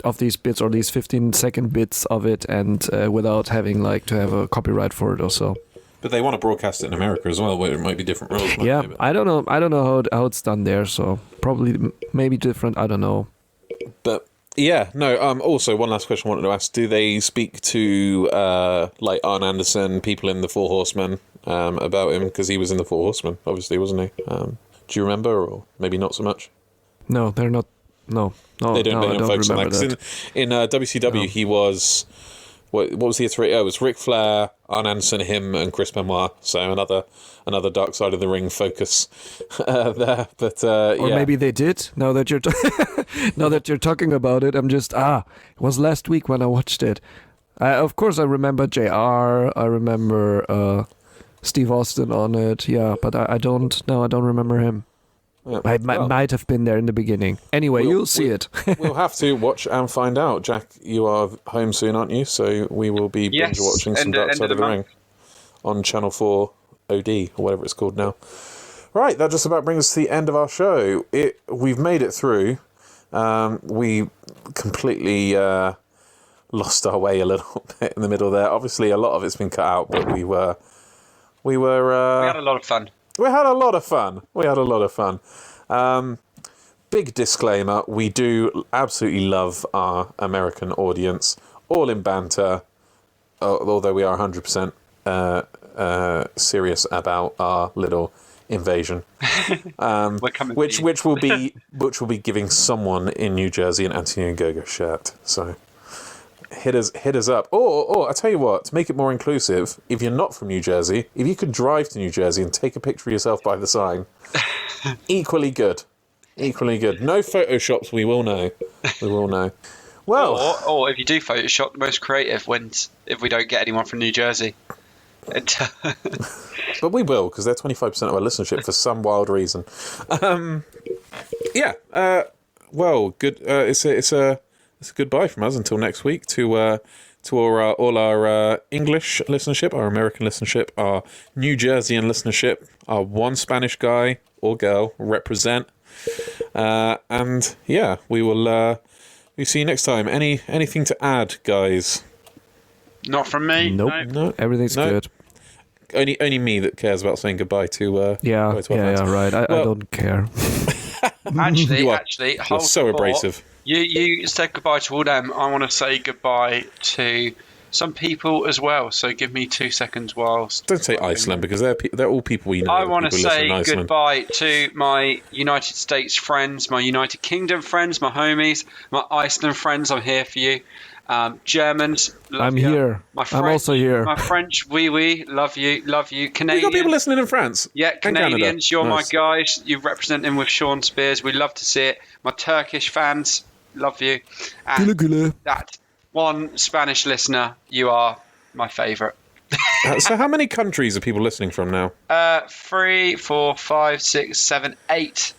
of these bits or these 15-second bits of it, and without having like to have a copyright for it or so. But they want to broadcast it in America as well, where it might be different rules. Yeah, I don't know. I don't know how it's done there. So probably maybe different. I don't know. But yeah, no. Also, one last question I wanted to ask: do they speak to like Arn Anderson, people in the Four Horsemen, about him because he was in the Four Horsemen, obviously, wasn't he? Do you remember, or maybe not so much? No, they're not. No, they don't focus on that. Because in WCW, he was. What was the iteration? Oh, it was Ric Flair, Arn Anderson, him, and Chris Benoit. So another Dark Side of the Ring focus there. But or maybe they did. Now that you're talking about it, I'm just it was last week when I watched it. Of course, I remember JR. I remember Steve Austin on it. Yeah, but I don't remember him. Yeah, I might have been there in the beginning. Anyway, you'll see it. We'll have to watch and find out. Jack, you are home soon, aren't you? So we will be binge watching some Dark Side of the Ring on Channel 4 OD, or whatever it's called now. Right, that just about brings us to the end of our show. We've made it through. We completely lost our way a little bit in the middle there. Obviously, a lot of it's been cut out, but we had a lot of fun. We had a lot of fun. Big disclaimer, we do absolutely love our American audience, all in banter, although we are 100% serious about our little invasion, which will be giving someone in New Jersey an Antonio Gogo shirt. So hit us up. Or I tell you what, to make it more inclusive, if you're not from New Jersey, if you could drive to New Jersey and take a picture of yourself by the sign, equally good. No photoshops, we will know. Well, or if you do Photoshop, the most creative wins if we don't get anyone from New Jersey. But we will, because they're 25% of our listenership for some wild reason. Well, good. It's a goodbye from us until next week to all our English listenership, our American listenership, our New Jerseyan listenership, our one Spanish guy or girl represent, and yeah, we will. We see you next time. Anything to add, guys? Not from me. Nope. No. Everything's good. Only me that cares about saying goodbye to. Yeah, right. I don't care. Actually, you're so abrasive. You said goodbye to all them. I want to say goodbye to some people as well. So give me 2 seconds whilst. Don't say Iceland, because they're all people we know. I want to say goodbye to my United States friends, my United Kingdom friends, my homies, my Iceland friends. I'm here for you. Germans, love I'm you. Here. I'm also here. My French, oui, love you. Canadians. We've got people listening in France. Yeah, Canadians, you're nice. My guys. You represent them with Sean Spears. We love to see it. My Turkish fans, love you. And that one Spanish listener, you are my favourite. So how many countries are people listening from now? 3, 4, 5, 6, 7, 8.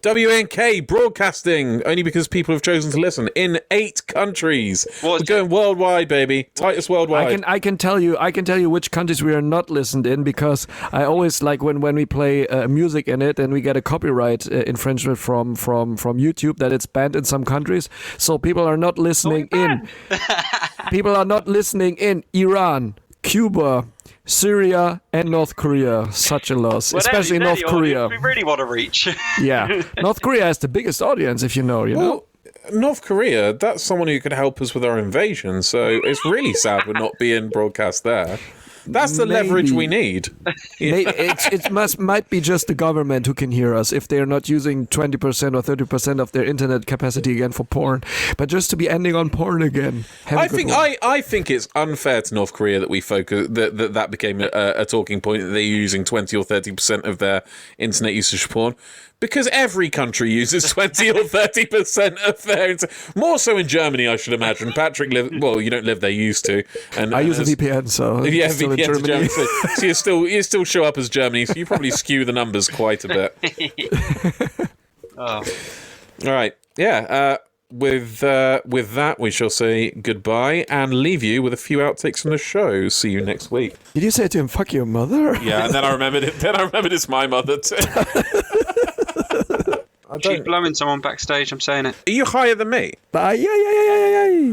W.A.N.K. broadcasting only because people have chosen to listen in 8 countries. We're going worldwide, baby. Tightest worldwide. I can tell you which countries we are not listened in, because I always like when we play music in it and we get a copyright infringement from YouTube that it's banned in some countries. So people are not listening in. People are not listening in Iran, Cuba, Syria and North Korea. Such a loss, especially North Korea. We really want to reach. Yeah, North Korea has the biggest audience, if you know. North Korea, that's someone who could help us with our invasion. So it's really sad we're not being broadcast there. That's the leverage we need. Might be just the government who can hear us if they're not using 20% or 30% of their internet capacity again for porn. But just to be ending on porn again. I think it's unfair to North Korea that we focus that became a talking point that they're using 20 or 30% of their internet usage for porn. Because every country uses 20 or 30% of their... More so in Germany, I should imagine. Patrick you don't live there, you used to. And I use a VPN, so... Yeah, still VPN in Germany. So you still show up as Germany, so you probably skew the numbers quite a bit. Oh. All right. Yeah. With that, we shall say goodbye and leave you with a few outtakes from the show. See you next week. Did you say to him, "Fuck your mother"? Yeah, and then I remembered it. Then I remembered it's my mother too. She's blowing someone backstage. I'm saying it. Are you higher than me? Yeah.